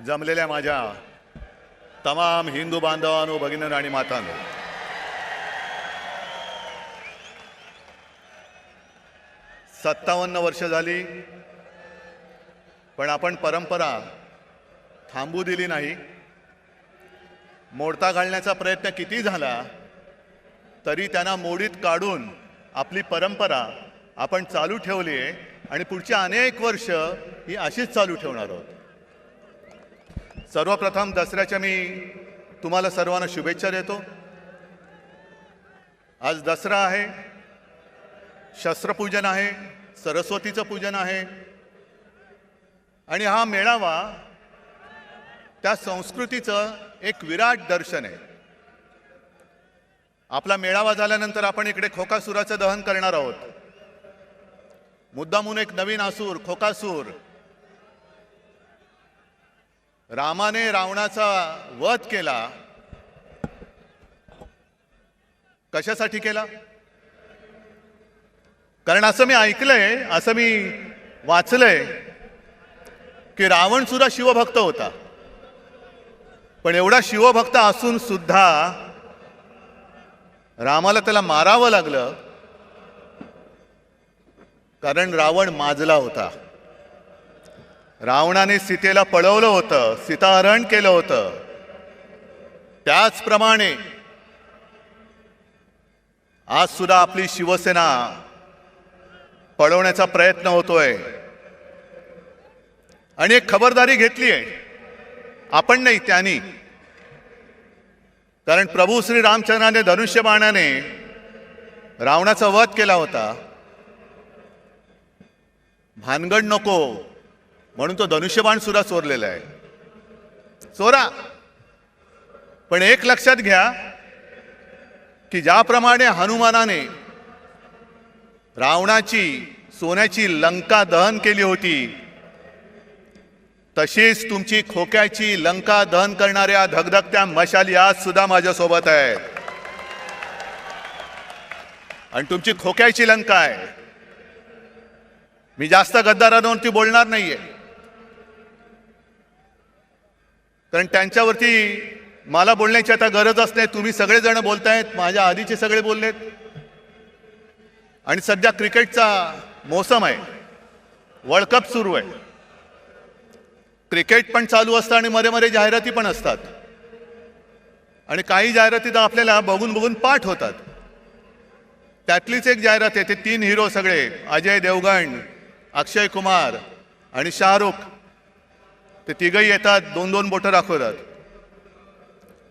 जमलेल्या माझ्या तमाम हिंदू बांधवांनो, भगिनींनो आणि मातांनो, सत्तावन्न वर्ष झाली, पण आपण परंपरा थांबू दिली नाही. मोडता घालण्याचा प्रयत्न किती झाला तरी त्यांना मोडीत काढून आपली परंपरा आपण चालू ठेवली आहे आणि पुढची अनेक वर्ष ही अशीच चालू ठेवणार आहोत. सर्वप्रथम दसऱ्याच्या मी तुम्हाला सर्वांना शुभेच्छा देतो. आज दसरा आहे, शस्त्रपूजन आहे, सरस्वतीचं पूजन आहे आणि हा मेळावा त्या संस्कृतीचं एक विराट दर्शन आहे. आपला मेळावा झाल्यानंतर आपण इकडे खोकासुराचं दहन करणार आहोत. मुद्दामून एक नवीन असुर खोकासूर, रामाने रावणाचा वध केला. कशासाठी केला? कारण असं मी ऐकलंय, असं मी वाचलंय की रावण सुद्धा शिवभक्त होता. पण एवढा शिवभक्त असून सुद्धा रामाला त्याला मारावं लागलं कारण रावण माजला होता. रावणाने सीतेला पळवलं होतं, सीताहरण केलं होतं. त्याचप्रमाणे आज सुद्धा आपली शिवसेना पळवण्याचा प्रयत्न होतोय आणि एक खबरदारी घेतली आहे. आपण नाही, त्यांनी. कारण प्रभू श्री रामचंद्राने धनुष्यबाणाने रावणाचा वध केला होता. भानगड नको म्हणून तो धनुष्यबाण सुद्धा चोरलेला आहे. चोरा, पण एक लक्षात घ्या की ज्याप्रमाणे हनुमानाने रावणाची सोन्याची लंका दहन केली होती, तशीच तुमची खोक्याची लंका दहन करणाऱ्या धगधगत्या मशाली आज सुद्धा माझ्यासोबत आहेत. आणि तुमची खोक्याची लंका आहे. मी जास्त गद्दारांवरती बोलणार नाहीये, कारण त्यांच्यावरती मला बोलण्याची आता गरजच नाही. तुम्ही सगळेजण बोलतायत, माझ्या आधीचे सगळे बोललेत. आणि सध्या क्रिकेटचा मोसम आहे, वर्ल्ड कप सुरू आहे. क्रिकेट पण चालू असतं आणि मध्ये मध्ये जाहिराती पण असतात. आणि काही जाहिराती तर आपल्याला बघून बघून पाठ होतात. त्यातलीच एक जाहिरात आहे, ते 3 हिरो सगळे, अजय देवगण, अक्षय कुमार आणि शाहरुख, ते तिघही येतात, 2-2 बोटं दाखवतात.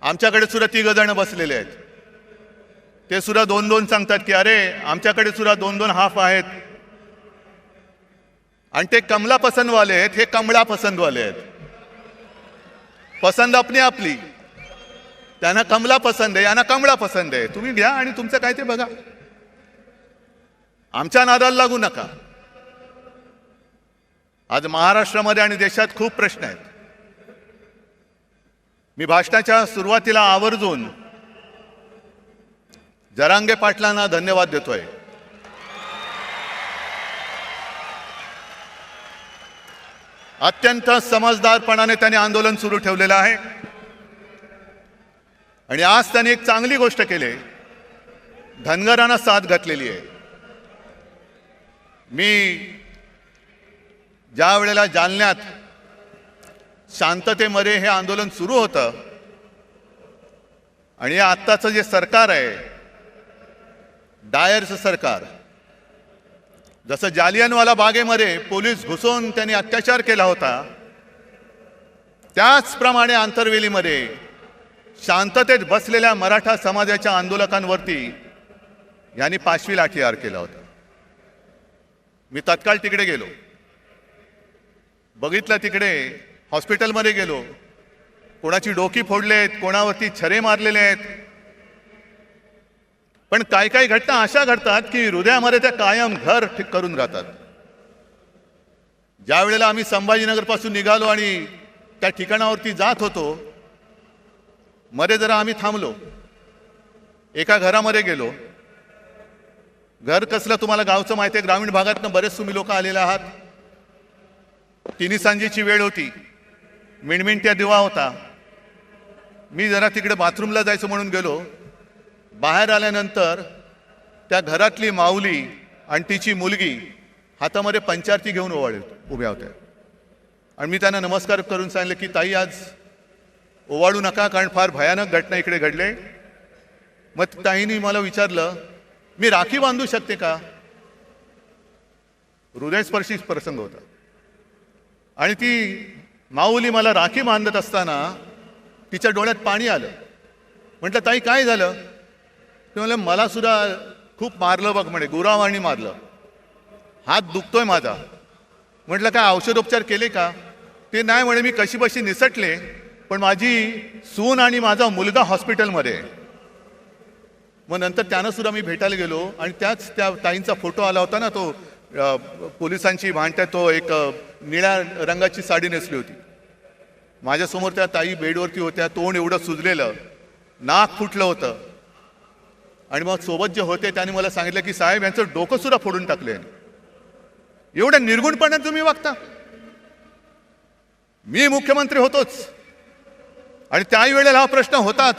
आमच्याकडे सुद्धा 3 जण बसलेले आहेत. ते सुद्धा 2-2 सांगतात की अरे आमच्याकडे सुद्धा 2-2 हाफ आहेत. आणि ते कमला पसंतवाले आहेत, हे कमळा पसंतवाले आहेत. पसंत आपली आपली. त्यांना कमला पसंत आहे, यांना कमळा पसंत आहे. तुम्ही घ्या आणि तुमचं काय ते बघा. आमच्या नादाला लागू नका. आज महाराष्ट्रामध्ये आणि देशात खूप प्रश्न आहेत. मी भाषणाच्या सुरुवातीला आवर्जून जरांगे पाटलांना धन्यवाद देतोय. अत्यंत समजदारपणाने त्यांनी आंदोलन सुरू ठेवलेलं आहे आणि आज त्यांनी एक चांगली गोष्ट केली, धनगरांना साथ घातलेली आहे. मी ज्या वेळेला जालन्यात शांततेमध्ये हे आंदोलन सुरू होतं आणि आत्ताचं जे सरकार आहे, डायरचं सरकार, जसं जालियनवाला बागेमध्ये पोलीस घुसून त्यांनी अत्याचार केला होता, त्याचप्रमाणे आंतरवेलीमध्ये शांततेत बसलेल्या मराठा समाजाच्या आंदोलकांवरती यांनी 5वी लाठीहार केला होता. मी तत्काळ तिकडे गेलो, बघितलं. तिकडे हॉस्पिटलमध्ये गेलो. कोणाची डोकी फोडलेत, कोणावरती छरे मारलेले आहेत. पण काही काही घटना अशा घडतात की हृदयामध्ये त्या कायम घर ठीक करून राहतात. ज्या वेळेला आम्ही संभाजीनगरपासून निघालो आणि त्या ठिकाणावरती जात होतो, मध्ये जरा आम्ही थांबलो. एका घरामध्ये गेलो. घर कसलं तुम्हाला गावचं माहिती आहे, ग्रामीण भागातनं बरेच तुम्ही लोक आलेले आहात. तिन्ही सांजेची वेळ होती. मिणमिणत्या दिवा होता. मी जरा तिकडे बाथरूमला जायचं म्हणून गेलो. बाहेर आल्यानंतर त्या घरातली माऊली आणि तिची मुलगी हातामध्ये पंचारती घेऊन उभ्या होत्या. आणि मी त्यांना नमस्कार करून सांगितलं की ताई, आज ओवाळू नका, कारण फार भयानक घटना इकडे घडले. मग ताईंनी मला विचारलं, मी राखी बांधू शकते का? हृदयस्पर्शी प्रसंग होता. आणि ती माऊली मला राखी बांधत असताना तिच्या डोळ्यात पाणी आलं. म्हटलं, ताई काय झालं? ते म्हणलं, मला सुद्धा खूप मारलं बघ म्हणे, गुरावानी मारलं, हात दुखतोय माझा. म्हटलं, काय औषधोपचार केले का? ते नाही म्हणे, मी कशी बशी निसटले, पण माझी सून आणि माझा मुलगा हॉस्पिटलमध्ये. मग नंतर त्यानं सुद्धा मी भेटायला गेलो आणि त्याच त्या ताईंचा फोटो आला होता ना, तो पोलिसांची भांडत्यात, तो एक निळ्या रंगाची साडी नेसली होती. माझ्यासमोर त्या ताई बेडवरती होत्या, तोंड एवढं सुजलेलं, नाक फुटलं होतं. आणि मग सोबत जे होते त्यांनी मला सांगितलं की साहेब, यांचं डोकं सुद्धा फोडून टाकले. एवढ्या निर्गुणपणाने तुम्ही वागता? मी मुख्यमंत्री होतोच आणि त्याही वेळेला हा प्रश्न होताच.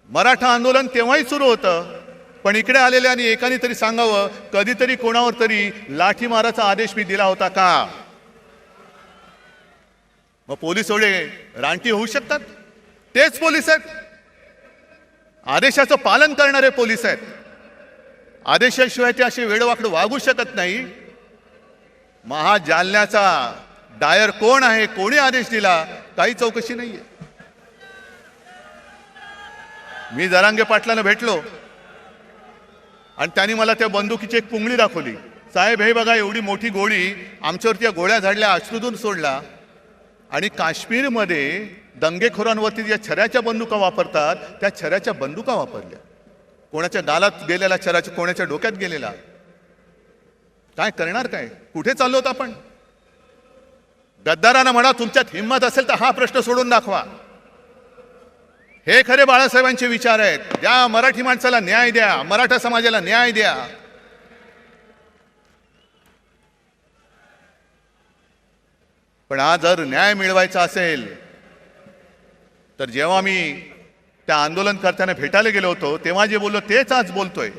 मराठा आंदोलन तेव्हाही सुरू होतं, पण इकडे आलेल्या आणि एकाने तरी सांगावं, कधीतरी कोणावर तरी लाठीमाराचा आदेश मी दिला होता का? मग पोलीस एवढे रानटी होऊ शकतात? तेच पोलीस आहेत, आदेशाचं पालन करणारे पोलीस आहेत. आदेशाशिवाय ते असे वेडवाकडं वागू शकत नाही. महाजालन्याचा डायर कोण आहे, कोणी आदेश दिला, काही चौकशी नाहीये. मी जरांगे पाटलांना भेटलो आणि त्यांनी मला त्या बंदुकीची एक पुंगळी दाखवली. साहेब, हे बघा, एवढी मोठी गोळी, आमच्यावरती या गोळ्या झाडल्या, अश्रूतून सोडला. आणि काश्मीरमध्ये दंगेखोरांवरती ज्या छऱ्याच्या बंदुका वापरतात, त्या छऱ्याच्या बंदुका वापरल्या. कोणाच्या गालात गेलेला छऱ्याच्या, कोणाच्या डोक्यात गेलेला. काय करणार? काय कुठे चाललो होतो आपण? गद्दारांना म्हणा, तुमच्यात हिंमत असेल तर हा प्रश्न सोडून दाखवा. हे खरे बाळासाहेबांचे विचार आहेत. द्या मराठी माणसाला न्याय द्या, मराठा समाजाला न्याय द्या. पण आज जर न्याय मिळवायचा असेल तर जेव्हा मी त्या आंदोलनकर्त्यांना भेटायला गेलो होतो तेव्हा जे बोललो तेच आज बोलतोय.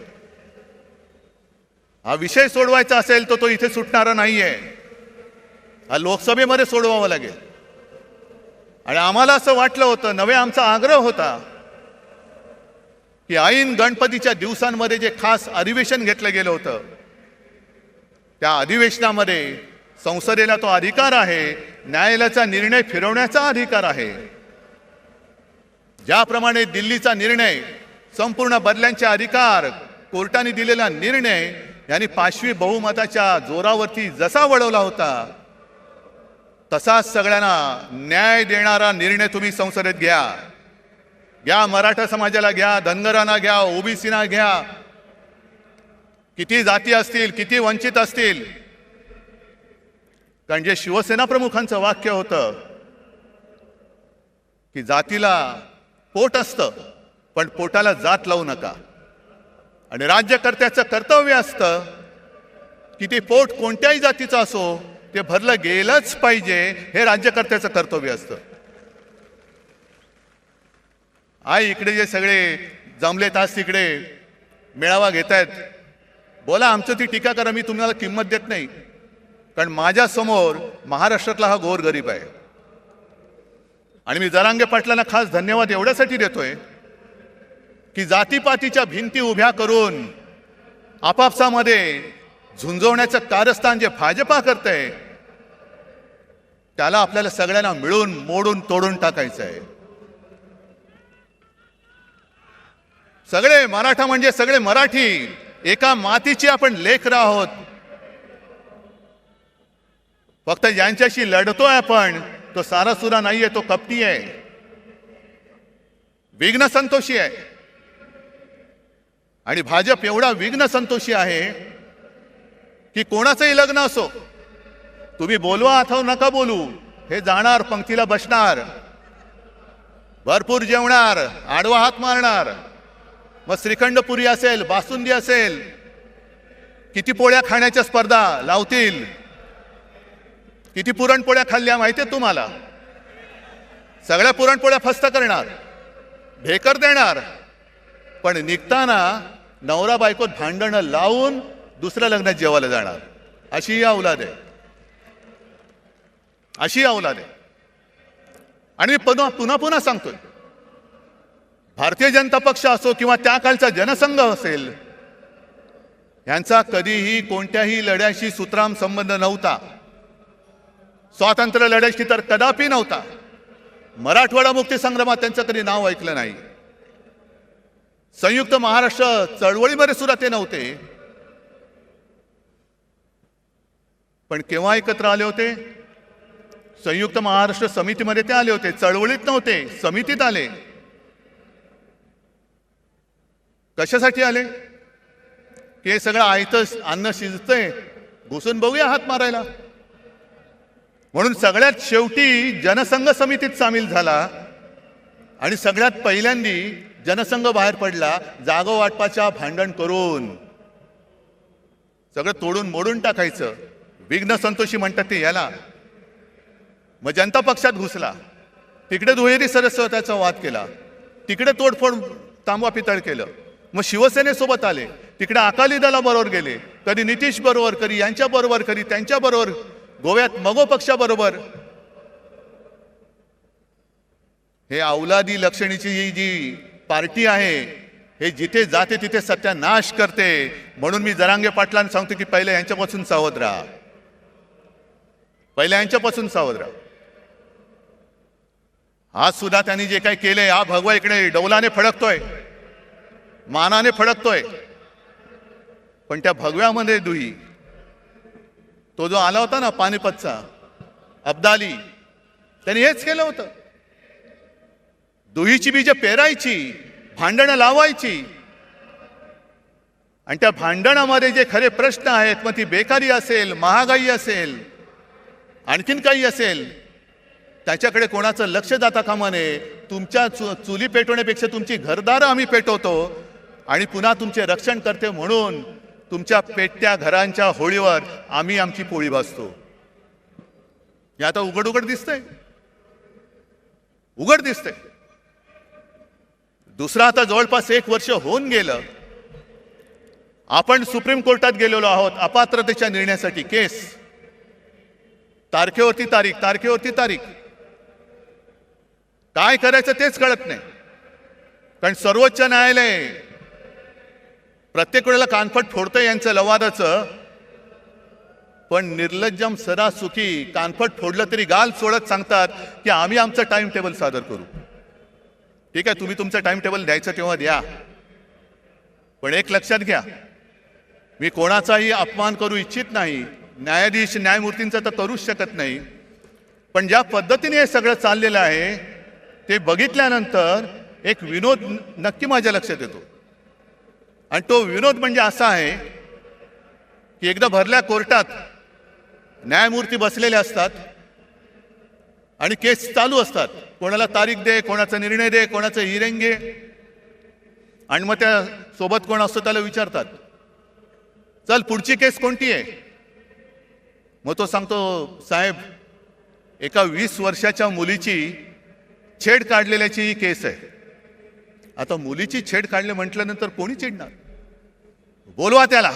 हा विषय सोडवायचा असेल तर तो इथे सुटणारा नाहीये, हा लोकसभेमध्ये सोडवावा लागेल. आणि आम्हाला असं वाटलं होतं, नवे आमचा आग्रह होता की ऐन गणपतीच्या दिवसांमध्ये जे खास अधिवेशन घेतलं गेलं होतं, त्या अधिवेशनामध्ये संसदेला तो अधिकार आहे, न्यायालयाचा निर्णय फिरवण्याचा अधिकार आहे. ज्याप्रमाणे दिल्लीचा निर्णय, संपूर्ण बदल्यांचे अधिकार, कोर्टाने दिलेला निर्णय यांनी 5वी बहुमताच्या जोरावरती जसा वळवला होता, तसाच सगळ्यांना न्याय देणारा निर्णय तुम्ही संसदेत घ्या. घ्या, मराठा समाजाला घ्या, धनगरांना घ्या, ओबीसीना घ्या, किती जाती असतील, किती वंचित असतील. कारण जे शिवसेना प्रमुखांचं वाक्य होतं की जातीला पोट असतं पण पोटाला जात लावू नका. आणि राज्यकर्त्याचं कर्तव्य असतं की ते पोट कोणत्याही जातीचं असो, ते भरलं गेलंच पाहिजे, हे राज्यकर्त्याचं कर्तव्य असतं. आई इकडे जे सगळे जमलेत आज तिकडे मेळावा घेत आहेत, बोला, आमचं ती टीका करा, मी तुम्हाला किंमत देत नाही. कारण माझ्या समोर महाराष्ट्रातला हा गोरगरीब आहे. आणि मी जरांगे पाटलांना खास धन्यवाद एवढ्यासाठी देतोय की जातीपातीच्या भिंती उभ्या करून आपापसामध्ये झुंजवण्याचं कारस्थान जे भाजपा करतंय, त्याला आपल्याला सगळ्यांना मिळून मोडून तोडून टाकायचं आहे. सगळे मराठा म्हणजे सगळे मराठी, एका मातीची आपण लेकरं आहोत. फक्त ज्यांच्याशी लढतोय आपण, तो सारासुरा नाहीये, तो कपटी आहे, विघ्न संतोषी आहे. आणि भाजप एवढा विघ्न संतोषी आहे की कोणाचंही लग्न असो, तुम्ही बोलवा अथवा नका बोलू, हे जाणार, पंक्तीला बसणार, भरपूर जेवणार, आडवा हात मारणार. मग श्रीखंडपुरी असेल, बासुंदी असेल, किती पोळ्या खाण्याच्या स्पर्धा लावतील. किती पुरणपोळ्या खाल्ल्या माहितीये तुम्हाला? सगळ्या पुरणपोळ्या फस्त करणार, ढेकर देणार, पण निघताना नवरा बायकोत भांडणं लावून दुसऱ्या लग्नात जेवायला जाणार. अशी ही औलाद आहे, अशी औलाद आहे. आणि मी पुन्हा पुन्हा सांगतोय, भारतीय जनता पक्ष असो किंवा त्या कालचा जनसंघ असेल, यांचा कधीही कोणत्याही लढ्याशी सुतराम संबंध नव्हता. स्वातंत्र्य लढ्याशी तर कदापि नव्हता. मराठवाडा मुक्ती संग्रामात त्यांचं कधी नाव ऐकलं नाही. संयुक्त महाराष्ट्र चळवळीमध्ये सुद्धा ते नव्हते. पण केव्हा एकत्र आले होते? संयुक्त महाराष्ट्र समितीमध्ये ते आले होते. चळवळीत नव्हते, समितीत आले. कशासाठी आले? की हे सगळं आयतं अन्न शिजतंय, घुसून बघूया हात मारायला. म्हणून सगळ्यात शेवटी जनसंघ समितीत सामील झाला आणि सगळ्यात पहिल्यांदी जनसंघ बाहेर पडला जागा वाटपाच्या भांडण करून. सगळं तोडून मोडून टाकायचं, विघ्न संतोषी म्हणतात ते याला. मग जनता पक्षात घुसला, तिकडे दुहेरी सदस्यत्वाचा वाद केला, तिकडे तोडफोड तांबवा पितळ केलं. मग शिवसेनेसोबत आले, तिकडे अकाली दलाबरोबर गेले, कधी नितीश बरोबर, कधी यांच्या बरोबर, कधी त्यांच्या बरोबर, गोव्यात मगो पक्षाबरोबर. हे औलादी लक्षणीची ही जी पार्टी आहे, हे जिथे जाते तिथे सत्यानाश करते. म्हणून मी जरांगे पाटलांना सांगतो की पहिले यांच्यापासून सावध राहा, पहिले यांच्यापासून सावध राहा. आज सुद्धा त्यांनी जे काही केलंय, हा भगवा इकडे डौलाने फडकतोय, मानाने फडकतोय, पण त्या भगव्यामध्ये दुही, तो जो आला होता ना पानिपतचा अब्दाली, त्यांनी हेच केलं होतं. दुहीची बीज पेरायची, भांडणं लावायची, आणि त्या भांडणामध्ये जे खरे प्रश्न आहेत, मग ती बेकारी असेल, महागाई असेल, आणखीन काही असेल, त्याच्याकडे कोणाचं लक्ष जाता कामा नये. तुमच्या चुली पेटवण्यापेक्षा तुमची घरदारं आम्ही पेटवतो आणि पुन्हा तुमचे रक्षण करते म्हणून तुमच्या पेटत्या घरांच्या होळीवर आम्ही आमची पोळी भाजतो. हे आता उघड उघड दिसतंय, उघड दिसतंय. दुसरा आता जवळपास 1 वर्ष होऊन गेलं. आपण सुप्रीम कोर्टात गेलेलो आहोत अपात्रतेच्या निर्णयासाठी. केस तारखेवरती तारीख, तारखेवरती तारीख. काय करायचं तेच कळत नाही. कारण सर्वोच्च न्यायालय प्रत्येक वेळेला कानफट फोडतंय यांचं लवादाचं, पण निर्लज्जम सरासुखी कानफट फोडलं तरी गाल सोडत सांगतात की आम्ही आमचं टाइम टेबल सादर करू. ठीक आहे, तुम्ही तुमचं टाइम टेबल द्यायचं तेव्हा द्या, पण एक लक्षात घ्या, मी कोणाचाही अपमान करू इच्छित नाही, न्यायाधीश न्यायमूर्तींचा तर करूच शकत नाही. पण ज्या पद्धतीने हे सगळं चाललेलं आहे ते बघितल्यानंतर एक विनोद नक्की माझ्या लक्षात येतो. आणि तो विनोद म्हणजे असा आहे की एकदा भरल्या कोर्टात न्यायमूर्ती बसलेले असतात आणि केस चालू असतात. कोणाला तारीख दे, कोणाचा निर्णय दे, कोणाचं हिअरिंग घे, आणि मग त्या सोबत कोण असतो त्याला विचारतात, चल पुढची केस कोणती आहे? मग तो सांगतो, साहेब एका 20 वर्षाच्या मुलीची छेड काढलेल्याची ही केस आहे. आता मुलीची छेड काढले म्हटल्यानंतर कोणी चिडणार? बोलवा त्याला,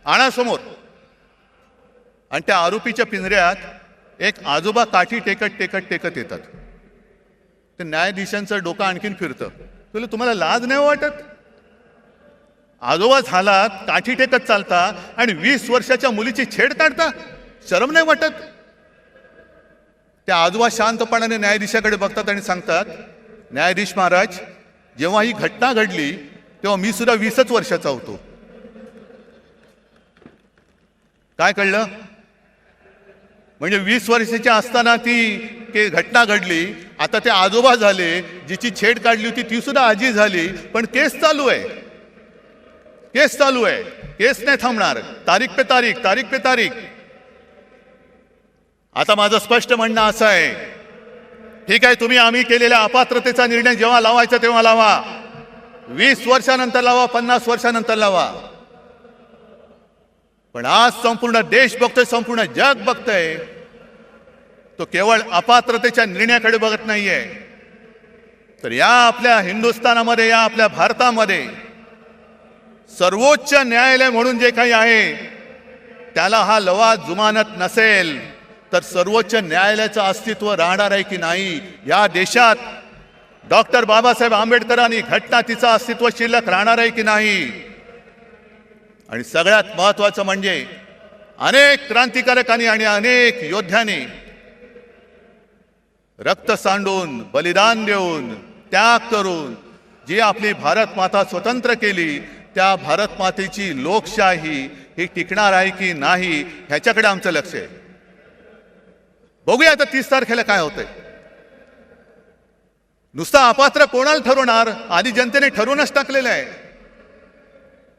आणा समोर. आणि त्या आरोपीच्या पिंजऱ्यात एक आजोबा काठी टेकत टेकत टेकत येतात. ते न्यायाधीशांचं डोकं आणखीन फिरतं. तुम्हाला लाज नाही वाटत? आजोबा झालात, काठी टेकत चालता आणि 20 वर्षाच्या मुलीची छेड काढता, शरम नाही वाटत? त्या आजोबा शांतपणाने न्यायाधीशाकडे बघतात आणि सांगतात, न्यायाधीश महाराज, जेव्हा ही घटना घडली तेव्हा मी सुद्धा 20च वर्षाचा होतो. काय कळलं? म्हणजे 20 वर्षाच्या असताना ती घटना घडली, आता ते आजोबा झाले, जिची छेड काढली होती ती सुद्धा आजी झाली, पण केस चालू आहे, केस चालू आहे, केस नाही थांबणार, तारीख पे तारीख, तारीख पे तारीख. आता माझं स्पष्ट म्हणणं असं आहे, ठीक आहे, तुम्ही आम्ही केलेल्या अपात्रतेचा निर्णय जेव्हा लावायचा तेव्हा लावा, 20 वर्षानंतर लावा, 50 वर्षानंतर लावा, पण आज संपूर्ण देश बघतोय, संपूर्ण जग बघतोय तो केवळ अपात्रतेच्या निर्णयाकडे बघत नाहीये, तर या आपल्या हिंदुस्थानामध्ये, या आपल्या भारतामध्ये सर्वोच्च न्यायालय म्हणून जे काही आहे त्याला हा लवाद जुमानत नसेल तर सर्वोच्च न्यायालयाचं अस्तित्व राहणार आहे की नाही? या देशात डॉक्टर बाबासाहेब आंबेडकरांनी घटना तिचं अस्तित्व शिल्लक राहणार आहे की नाही? आणि सगळ्यात महत्वाचं म्हणजे अनेक क्रांतिकारकांनी आणि अनेक योद्ध्यांनी रक्त सांडून, बलिदान देऊन, त्याग करून जी आपली भारत माता स्वतंत्र केली, त्या भारत मातेची लोकशाही ही टिकणार आहे की नाही ह्याच्याकडे आमचं लक्ष आहे. बघूया आता 30 तारखेला काय होतंय. नुसता अपात्र कोणाला ठरवणार? आधी जनतेने ठरवूनच टाकलेलं आहे.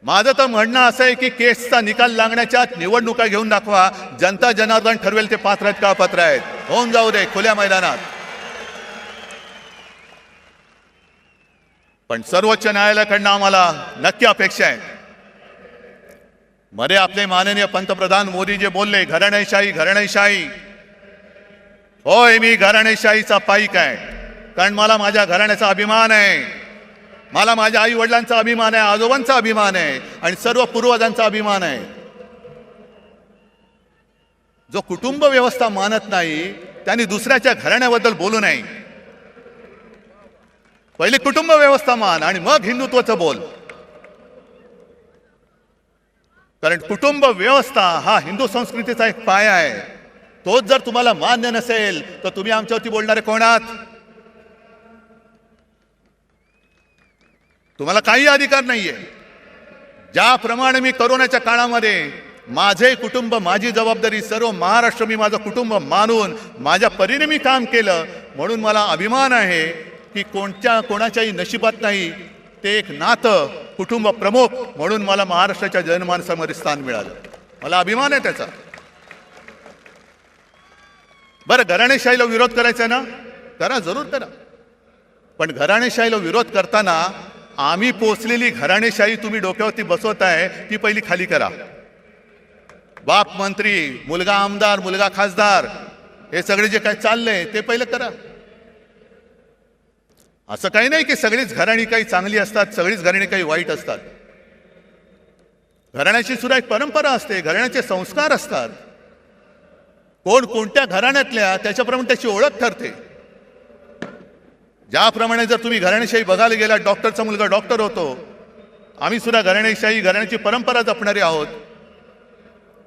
माझं तर म्हणणं असं आहे की केसचा निकाल लागण्याच्या निवडणुका घेऊन दाखवा. जनता जनार्दन ठरवेल ते पात्र आहेत का अपात्र आहेत. होऊन जाऊ दे खुल्या मैदानात. पण सर्वोच्च न्यायालयाकडनं आम्हाला नक्की अपेक्षा आहे. मध्ये आपले माननीय पंतप्रधान मोदी जे बोलले घराणेशाही घराणेशाही, होय मी घराणेशाहीचा पाईक आहे. कारण मला माझ्या घराण्याचा अभिमान आहे, मला माझ्या आई वडिलांचा अभिमान आहे, आजोबांचा अभिमान आहे आणि सर्व पूर्वजांचा अभिमान आहे. जो कुटुंब व्यवस्था मानत नाही त्यांनी दुसऱ्याच्या घराण्याबद्दल बोलू नये. पहिले कुटुंब व्यवस्था मान आणि मग हिंदुत्वाचं बोल. कारण कुटुंब व्यवस्था हा हिंदू संस्कृतीचा एक पाया आहे. तोच जर तुम्हाला मान्य नसेल तर तुम्ही आमच्यावरती बोलणारे कोण आहात? तुम्हाला काही अधिकार नाहीये. ज्याप्रमाणे मी कोरोनाच्या काळामध्ये माझे कुटुंब, माझी जबाबदारी, सर्व महाराष्ट्र मी माझं कुटुंब मानून माझ्या परीने मी काम केलं, म्हणून मला अभिमान आहे की कोणाच्याही नशिबात नाही ते एक नातं कुटुंब प्रमुख म्हणून मला महाराष्ट्राच्या जनमानसामध्ये स्थान मिळालं. मला अभिमान आहे त्याचा. बरं, घराणेशाहीला विरोध करायचा ना, करा, जरूर करा. पण घराणेशाहीला विरोध करताना आम्ही पोचलेली घराणेशाही तुम्ही डोक्यावरती बसवताय ती पहिली खाली करा. बाप मंत्री, मुलगा आमदार, मुलगा खासदार, हे सगळे जे काही चाललंय ते पहिलं करा. असं काही नाही की सगळीच घराणी काही चांगली असतात, सगळीच घराणी काही वाईट असतात. घराण्याची सुद्धा एक परंपरा असते, घराण्याचे संस्कार असतात. कोण कोणत्या घराण्यातल्या त्याच्याप्रमाणे त्याची ओळख ठरते. ज्याप्रमाणे जर तुम्ही घराणेशाही बघायला गेला, डॉक्टरचा मुलगा डॉक्टर होतो, आम्ही सुद्धा घराणेशाही, घराण्याची परंपरा जपणारे आहोत.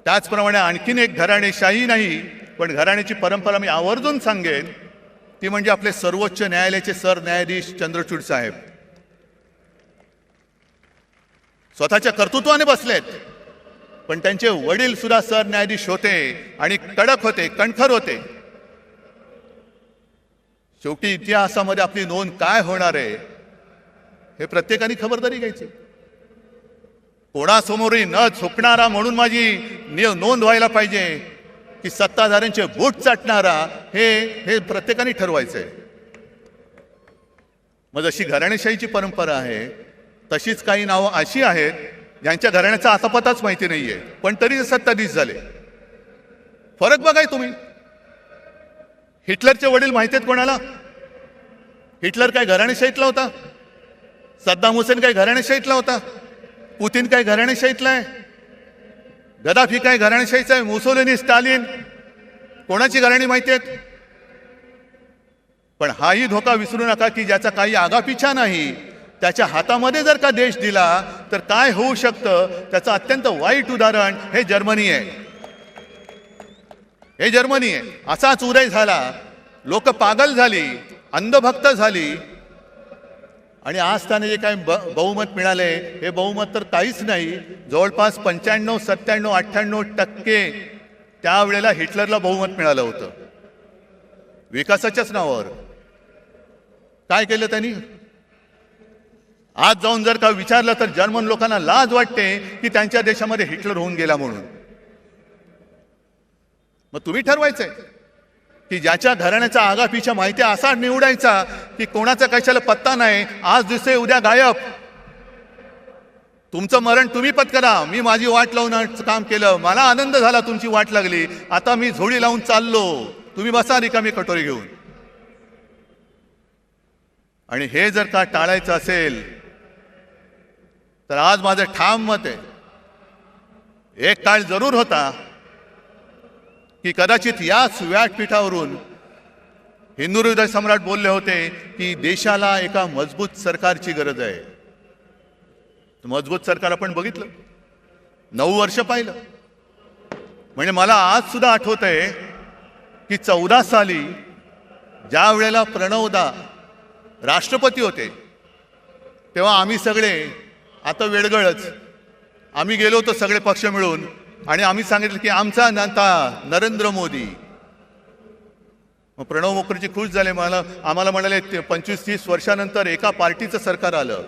त्याचप्रमाणे आणखीन एक घराणेशाही नाही पण घराण्याची परंपरा मी आवर्जून सांगेन, ती म्हणजे आपले सर्वोच्च न्यायालयाचे सरन्यायाधीश चंद्रचूड साहेब. स्वतःच्या कर्तृत्वाने बसलेत, पण त्यांचे वडील सुद्धा सरन्यायाधीश होते आणि कडक होते, कणखर होते. शेवटी इतिहासामध्ये आपली नोंद काय होणार आहे हे प्रत्येकाने खबरदारी घ्यायची. कोणासमोरही न झुकणारा म्हणून माझी नोंद व्हायला पाहिजे की सत्ताधाऱ्यांचे बूट चाटणारा, हे प्रत्येकाने ठरवायचंय. मग जशी घराणेशाहीची परंपरा आहे तशीच काही नावं अशी आहेत ज्यांच्या घराण्याचा आतापताच माहिती नाहीये पण तरी सत्ताधीश झाले. फरक बघाय तुम्ही. हिटलरचे वडील माहिती आहेत कोणाला? हिटलर काय घराणेशाहीतला होता? सद्दाम हुसेन काय घराणेशाहीतला होता? पुतिन काय घराणेशाहीतला आहे? गदाफी काय घराणेशाहीचा आहे? मुसोलिनी, स्टालिन, कोणाची घराणी माहिती आहेत? पण हाही धोका विसरू नका की ज्याचा काही आगापिछा नाही, त्याच्या हातामध्ये जर का देश दिला तर काय होऊ शकतं त्याचं अत्यंत वाईट उदाहरण हे जर्मनी आहे. हे जर्मनी आहे. असाच उदय झाला, लोक पागल झाली, अंधभक्त झाली आणि आज त्याने जे काही बहुमत मिळाले हे बहुमत तर काहीच नाही. जवळपास 95, 97, 98% त्यावेळेला हिटलरला बहुमत मिळालं होतं विकासाच्याच नावावर. काय केलं त्यांनी? आज जाऊन जर का विचारलं तर जर्मन लोकांना लाज वाटते की त्यांच्या देशामध्ये हिटलर होऊन गेला म्हणून. मग तुम्ही ठरवायचंय की ज्याच्या घराण्याचा आगापिछा माहिती असा निवडायचा की कोणाचा कशाला पत्ता नाही, आज दिसते उद्या गायब. तुमचं मरण तुम्ही पत्करा. मी माझी वाट लावून काम केलं, मला आनंद झाला तुमची वाट लागली, आता मी झोळी लावून चाललो. तुम्ही बसा रिकामी कटोरी घेऊन. आणि हे जर का टाळायचं असेल तर आज माझं ठाम मत आहे, एक काळ जरूर होता की कदाचित याच व्यासपीठावरून हिंदू हृदय सम्राट बोलले होते की देशाला एका मजबूत सरकारची गरज आहे. मजबूत सरकार आपण बघितलं, 9 वर्ष पाहिलं. म्हणजे मला आज सुद्धा आठवत आहे की 14 साली ज्या वेळेला प्रणवदा राष्ट्रपती होते तेव्हा आम्ही सगळे, आता वेळगळच, आम्ही गेलो होतो सगळे पक्ष मिळून आणि आम्ही सांगितलं की आमचा नेता नरेंद्र मोदी. मग प्रणव मुखर्जी खुश झाले, आम्हाला म्हणाले 25-30 वर्षानंतर एका पार्टीचं सरकार आलं,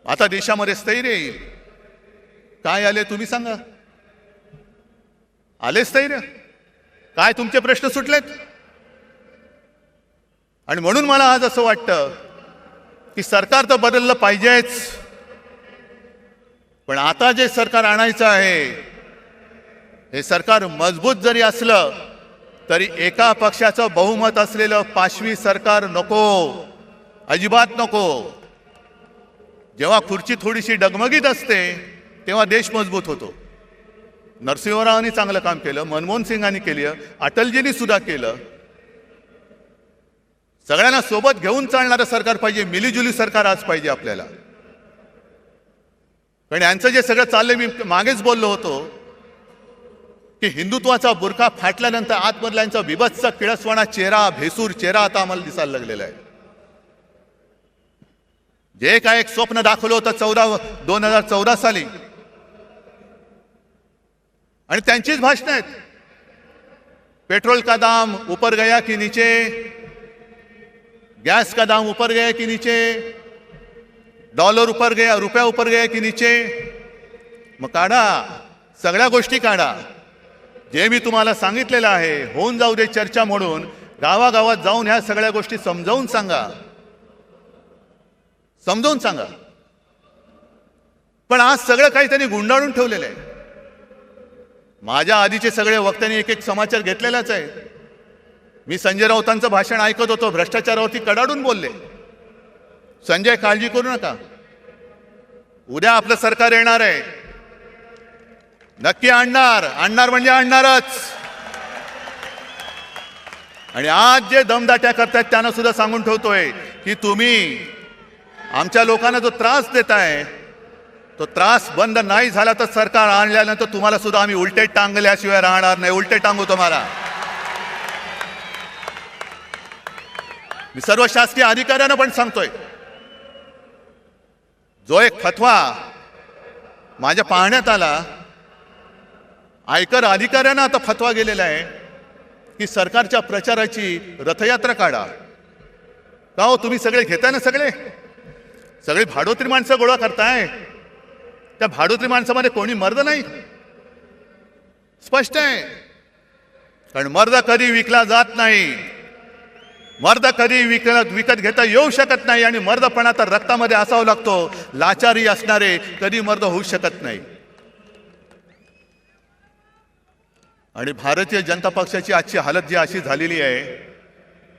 आता देशामध्ये स्थैर्य येईल. काय आले तुम्ही सांगा? आले स्थैर्य? काय तुमचे प्रश्न सुटलेत? आणि म्हणून मला आज असं वाटतं की सरकार तर बदललं पाहिजेच, पण आता जे सरकार आणायचं आहे हे सरकार मजबूत जरी असलं तरी एका पक्षाचं बहुमत असलेलं पाशवी सरकार नको, अजिबात नको. जेव्हा खुर्ची थोडीशी डगमगीत असते तेव्हा देश मजबूत होतो. नरसिंहरावांनी चांगलं काम केलं, मनमोहन सिंगांनी केलं, अटलजींनी सुद्धा केलं. सगळ्यांना सोबत घेऊन चालणारं सरकार पाहिजे, मिलीजुली सरकार आज पाहिजे आपल्याला. कारण यांचं जे सगळं चाललंय, मी मागेच बोललो होतो की हिंदुत्वाचा बुरखा फाटल्यानंतर आतमधला यांचा बिभत्स किळसवाणा चेहरा, भेसूर चेहरा आता आम्हाला दिसायला लागलेला आहे. जे काय एक स्वप्न दाखवलं होतं 2014 साली, आणि त्यांचीच भाषणं आहेत. पेट्रोल का दाम ऊपर गया की नीचे, गैस का दाम ऊपर गया कि नीचे, डॉलर ऊपर गया, रुपया ऊपर गया की नीचे. मग काढा, सगळ्या गोष्टी काढा. जे मी तुम्हाला सांगितलेलं आहे, होऊन जाऊ दे चर्चा म्हणून गावागावात जाऊन ह्या सगळ्या गोष्टी समजावून सांगा, समजावून सांगा. पण आज सगळं काही त्यांनी गुंडाळून ठेवलेलं आहे. माझ्या आधीचे सगळे वक्त्यांनी एक समाचार घेतलेलाच आहे. मी संजय राऊतांचं भाषण ऐकत होतो, भ्रष्टाचारावरती कडाडून बोलले. संजय, काळजी करू नका, उद्या आपलं सरकार येणार आहे, नक्की आणणार म्हणजे आणणारच. आणि आज जे दमदाट्या करतायत त्यांना सुद्धा सांगून ठेवतोय की तुम्ही आमच्या लोकांना जो त्रास देताय तो त्रास बंद नाही झाला तर सरकार आणल्यानंतर तुम्हाला सुद्धा आम्ही उलटे टांगल्याशिवाय राहणार नाही. उलटे टांगू तुम्हाला. मी सर्व शासकीय अधिकाऱ्यांना पण सांगतोय, जो एक फतवा माझ्या पाहण्यात आला, आयकर अधिकाऱ्यांना आता फतवा गेलेला आहे की सरकारच्या प्रचाराची रथयात्रा काढा. का हो, तुम्ही सगळे घेताय ना, सगळे भाडोत्री माणसं गोळा करताय. त्या भाडोत्री माणसामध्ये कोणी मर्द नाही, स्पष्ट आहे. कारण मर्द कधी विकला जात नाही, मर्द कधी विकत घेता येऊ शकत नाही. आणि मर्दपणा तर रक्तामध्ये असावा लागतो. लाचारी असणारे कधी मर्द होऊ शकत नाही. आणि भारतीय जनता पक्षाची आजची हालत जी अशी झालेली आहे,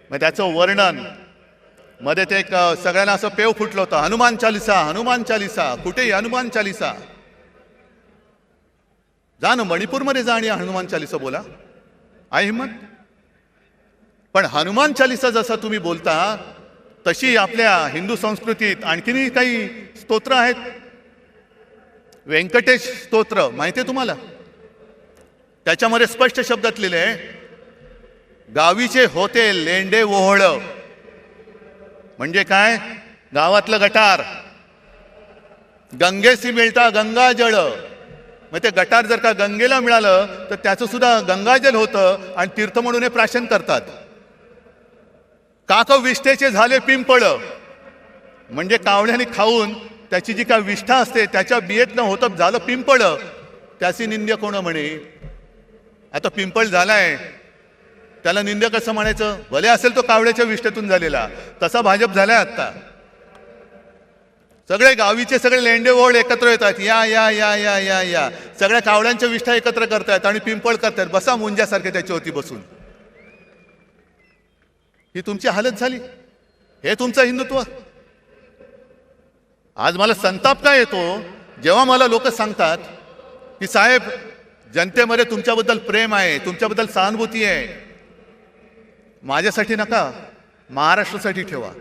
मग त्याचं वर्णन मध्ये ते एक सगळ्यांना असं पेव फुटलं होतं, हनुमान चालिसा. कुठेही हनुमान चालिसा. जा ना मणिपूरमध्ये जा आणि हनुमान चालिसा बोला, आहे हिम्मत. पण हनुमान चालिसा जसं तुम्ही बोलता तशी आपल्या हिंदू संस्कृतीत आणखीनही काही स्तोत्र आहेत. व्यंकटेश स्तोत्र माहिती आहे तुम्हाला? त्याच्यामध्ये स्पष्ट शब्दात लिहिले आहे, गावीचे होते लेंडे ओहळ. म्हणजे काय? गावातलं गटार. गंगेसी मिळता गंगाजळ. मग ते गटार जर का गंगेला मिळालं तर त्याचं सुद्धा गंगाजल होतं आणि तीर्थ म्हणून हे प्राशन करतात. काक विष्ठेचे झाले पिंपळ. म्हणजे कावळ्याने खाऊन त्याची जी काय विष्ठा असते त्याच्या बियेतनं होतं झालं पिंपळ. त्याची निंद्य कोण म्हणे? आता पिंपळ झालाय त्याला निंद्य कसं म्हणायचं? भले असेल तो कावळ्याच्या विष्ठेतून झालेला. तसा भाजप झालाय आता. सगळे गावीचे सगळे लेंडे ओळ एकत्र येतात. या या या या या या सगळ्या कावळ्यांच्या विष्ठा एकत्र करतायत आणि पिंपळ करतायत. बसा मुंजासारखे त्याच्यावरती बसून. ही तुमची हालत झाली. हे तुमचं हिंदुत्व. आज मला संताप काय येतो जेव्हा मला लोक सांगतात की साहेब जनतेमध्ये तुमच्याबद्दल प्रेम आहे, तुमच्याबद्दल सहानुभूती आहे. माझ्यासाठी नका, महाराष्ट्रासाठी ठेवा.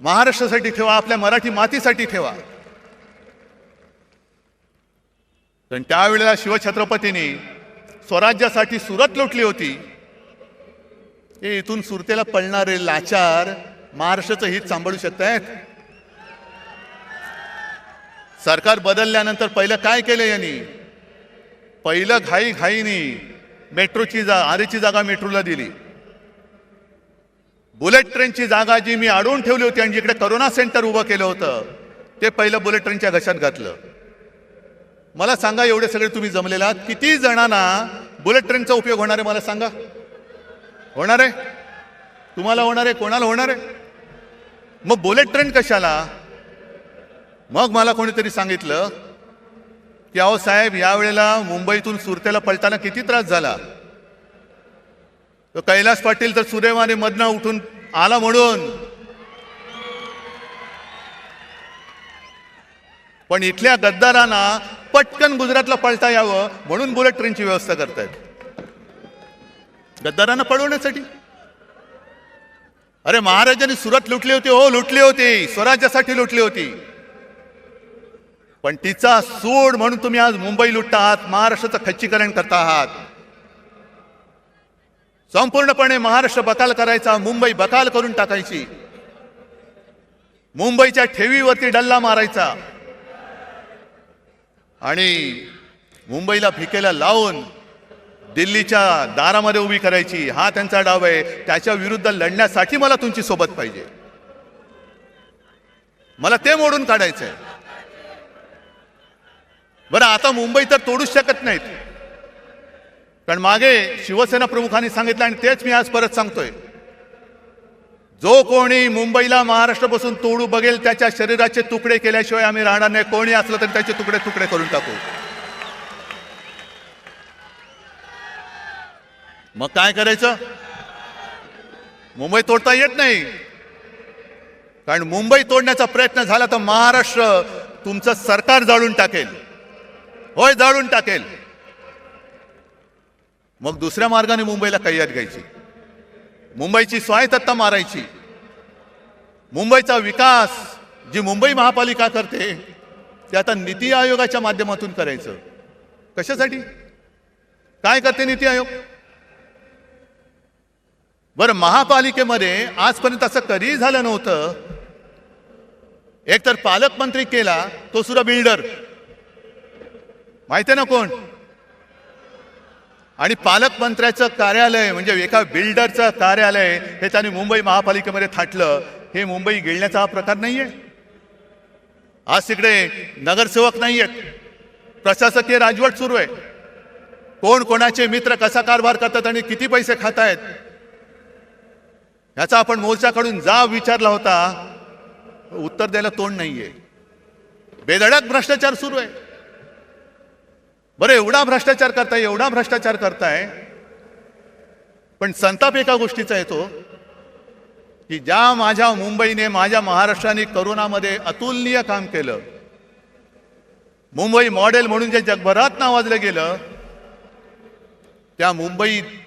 महाराष्ट्रासाठी ठेवा, आपल्या मराठी मातीसाठी ठेवा. पण त्यावेळेला शिवछत्रपतींनी स्वराज्यासाठी सुरत लुटली होती. हे इथून सुरतेला पळणारे लाचार महाराष्ट्राचं हित सांभाळू शकतायत? सरकार बदलल्यानंतर पहिलं काय केलं यांनी? पहिलं घाईघाईनी मेट्रोची आरेची जागा मेट्रोला दिली. बुलेट ट्रेनची जागा जी मी अडवून ठेवली होती आणि जिकडे करोना सेंटर उभं केलं होतं ते पहिलं बुलेट ट्रेनच्या घशात घातलं. मला सांगा, एवढे सगळे तुम्ही जमलेला किती जणांना बुलेट ट्रेनचा उपयोग होणार आहे? मला सांगा. होणार आहे? तुम्हाला होणार आहे? कोणाला होणार आहे? मग बुलेट ट्रेन कशाला? मग मला कोणीतरी सांगितलं की अहो साहेब, यावेळेला मुंबईतून सुरतेला पळताना किती त्रास झाला. तो कैलास पाटील तर सुदैवाने मधनं उठून आला म्हणून, पण इथल्या गद्दारांना पटकन गुजरातला पळता यावं म्हणून बुलेट ट्रेनची व्यवस्था करतायत. गद्दारांना पळवण्यासाठी. अरे महाराजांनी सुरत लुटली होती, हो लुटली होती, स्वराज्यासाठी लुटली होती. पण तिचा सूड म्हणून तुम्ही आज मुंबई लुटता आहात, महाराष्ट्राचं खच्चीकरण करता आहात. संपूर्णपणे महाराष्ट्र बकाल करायचा, मुंबई बकाल करून टाकायची, मुंबईच्या ठेवीवरती डल्ला मारायचा आणि मुंबईला भिकेला लावून दिल्लीच्या दारामध्ये उभी करायची. हा त्यांचा डाव आहे. त्याच्या विरुद्ध लढण्यासाठी मला तुमची सोबत पाहिजे. मला ते मोडून काढायचंय. बरं, आता मुंबई तर तोडूच शकत नाहीत, कारण मागे शिवसेना प्रमुखांनी सांगितलं आणि तेच मी आज परत सांगतोय, जो कोणी मुंबईला महाराष्ट्रापासून तोडू बघेल त्याच्या शरीराचे तुकडे केल्याशिवाय आम्ही राहणार नाही. कोणी असलं तरी त्याचे तुकडे तुकडे करून टाकू. मग काय करायचं? मुंबई तोडता येत नाही, कारण मुंबई तोडण्याचा प्रयत्न झाला तर महाराष्ट्र तुमचं सरकार जाळून टाकेल. होय, जाळून टाकेल. मग दुसऱ्या मार्गाने मुंबईला कैयात घ्यायची, मुंबईची स्वायत्तता मारायची. मुंबईचा विकास जी मुंबई महापालिका करते ते आता नीती आयोगाच्या माध्यमातून करायचं. कशासाठी? काय करते नीती आयोग? बरं, महापालिकेमध्ये आजपर्यंत असं कधीही झालं नव्हतं. एकतर पालकमंत्री केला, तो सुद्धा बिल्डर. माहिती आहे ना कोण? आणि पालकमंत्र्याचं कार्यालय म्हणजे एका बिल्डरचं कार्यालय हे त्यांनी मुंबई महापालिकेमध्ये थाटलं. हे मुंबई गिळण्याचा हा प्रकार नाहीये. आज तिकडे नगरसेवक नाहीयेत, प्रशासकीय राजवट सुरू आहे. कोण कोणाचे मित्र कसा कारभार करतात आणि किती पैसे खात आहेत याचा आपण मोर्चाकडून जाब विचारला होता, उत्तर द्यायला तोंड नाहीये. बेधडक भ्रष्टाचार सुरू आहे. बरं, एवढा भ्रष्टाचार करताय, एवढा भ्रष्टाचार करताय, पण संताप एका गोष्टीचा येतो की ज्या माझ्या मुंबईने, माझ्या महाराष्ट्राने करोनामध्ये अतुलनीय काम केलं, मुंबई मॉडेल म्हणून जे जगभरात नावाजलं गेलं, त्या मुंबईत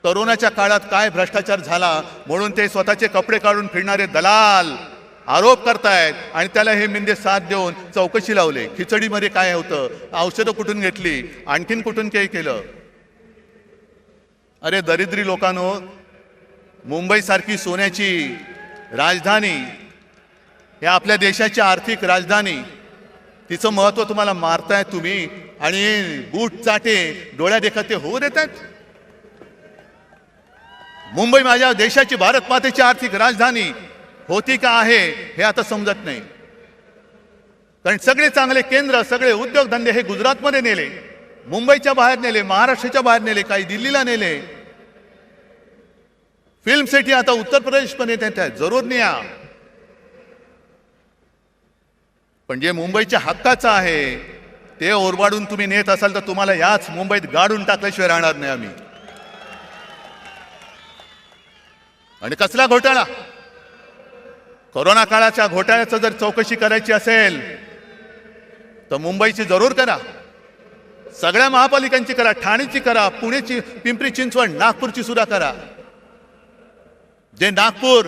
करोनाच्या काळात काय भ्रष्टाचार झाला म्हणून ते स्वतःचे कपडे काढून फिरणारे दलाल आरोप करतायत आणि त्याला हे मिंदे साथ देऊन चौकशी लावले. खिचडीमध्ये काय होतं, औषधं कुठून घेतली, आणखीन कुठून काही केलं. अरे दरिद्री लोकांनो, मुंबईसारखी सोन्याची राजधानी, हे आपल्या देशाची आर्थिक राजधानी, तिचं महत्त्व तुम्हाला मारताय तुम्ही आणि बूट चाटे डोळ्या देखत ते होऊ देतात. मुंबई माझ्या देशाची, भारत मातेची आर्थिक राजधानी होती का आहे हे आता समजत नाही. कारण सगळे चांगले केंद्र, सगळे उद्योगधंदे हे गुजरातमध्ये नेले, मुंबईच्या बाहेर नेले, महाराष्ट्राच्या बाहेर नेले, काही दिल्लीला नेले. फिल्म सिटी आता उत्तर प्रदेशमध्ये नेत आहेत, जरूर न्या. पण जे मुंबईच्या हक्काचं आहे ते ओरबाडून तुम्ही नेत असाल तर तुम्हाला याच मुंबईत गाडून टाकल्याशिवाय राहणार नाही आम्ही. आणि कसला घोटाळा? कोरोना काळाच्या घोटाळ्याचं जर चौकशी करायची असेल तर मुंबईची जरूर करा, सगळ्या महापालिकांची करा, ठाणेची करा, पुणेची, पिंपरी चिंचवड, नागपूरची सुद्धा करा. जे नागपूर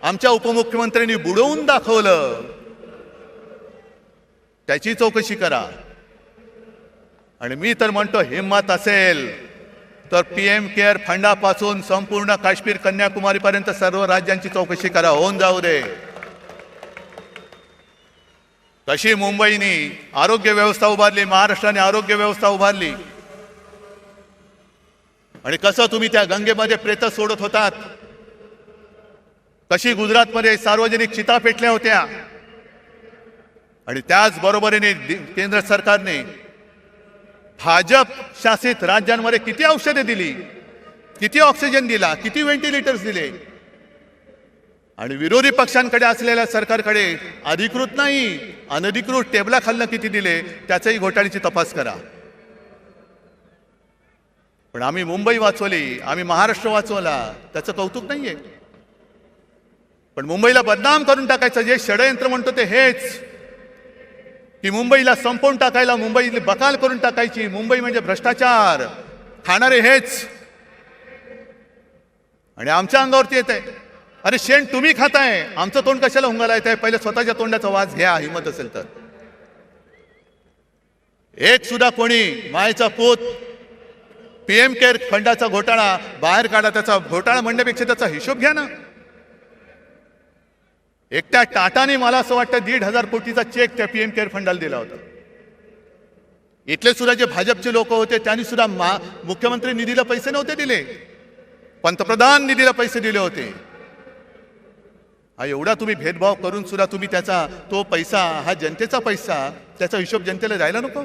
आमच्या उपमुख्यमंत्र्यांनी बुडवून दाखवलं त्याची चौकशी करा. आणि मी तर म्हणतो, हिम्मत असेल तर पीएम केअर फंडापासून संपूर्ण काश्मीर कन्याकुमारी पर्यंत सर्व राज्यांची चौकशी करा, होऊन जाऊ दे. कशी मुंबईने आरोग्य व्यवस्था उभारली, महाराष्ट्राने आरोग्य व्यवस्था उभारली, आणि कसं तुम्ही त्या गंगेमध्ये प्रेत सोडत होतात, कशी गुजरातमध्ये सार्वजनिक चिता पेटल्या होत्या. आणि त्याच बरोबरीने केंद्र सरकारने भाजप शासित राज्यांमध्ये किती औषधे दिली, किती ऑक्सिजन दिला, किती व्हेंटिलेटर्स दिले. आणि विरोधी पक्षांकडे असलेल्या सरकारकडे अधिकृत नाही अनधिकृत टेबलाखालनं किती दिले त्याचाही घोटाळ्याची तपास करा. पण आम्ही मुंबई वाचवली, आम्ही महाराष्ट्र वाचवला, त्याचं कौतुक नाहीये. पण मुंबईला बदनाम करून टाकायचं जे षडयंत्र म्हणतो ते हेच, की मुंबईला संपवून टाकायला, मुंबईला बकाल करून टाकायची, मुंबई म्हणजे भ्रष्टाचार खाणारे हेच. आणि आमच्या अंगावरती येत आहे. अरे शेण तुम्ही खाताय, आमचं तोंड कशाला हुंगाला येत आहे? पहिले स्वतःच्या तोंडाचा वास घ्या, हिंमत असेल तर. एक सुद्धा कोणी मायचा पूत पीएम केअर फंडाचा घोटाळा बाहेर काढा. त्याचा घोटाळा म्हणण्यापेक्षा त्याचा हिशोब घ्या ना. एकट्या टाटाने मला असं वाटतं 1,500 कोटीचा चेक त्या पीएम केअर फंडाला दिला होता. इथले सुद्धा जे भाजपचे लोक होते त्यांनी सुद्धा मुख्यमंत्री निधीला पैसे नव्हते दिले, पंतप्रधान निधीला पैसे दिले होते. हा एवढा तुम्ही भेदभाव करून सुद्धा तुम्ही त्याचा तो पैसा, हा जनतेचा पैसा, त्याचा हिशोब जनतेला द्यायला नको.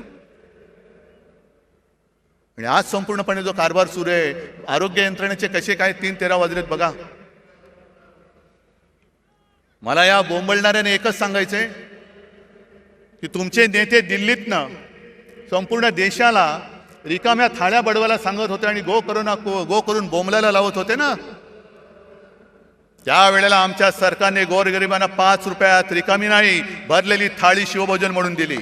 आणि आज संपूर्णपणे जो कारभार सुरू आहे, आरोग्य यंत्रणेचे कसे काय 3-13 वाजलेत बघा. मला या बोंबलणाऱ्याने एकच सांगायचंय की तुमचे नेते दिल्लीतनं संपूर्ण देशाला रिकाम्या थाळ्या बडवायला सांगत होते आणि गो करून बोंबलायला लावत होते ना. त्यावेळेला आमच्या सरकारने गोरगरिबांना 5 रुपयात रिकामी नाही भरलेली थाळी शिवभोजन म्हणून दिली.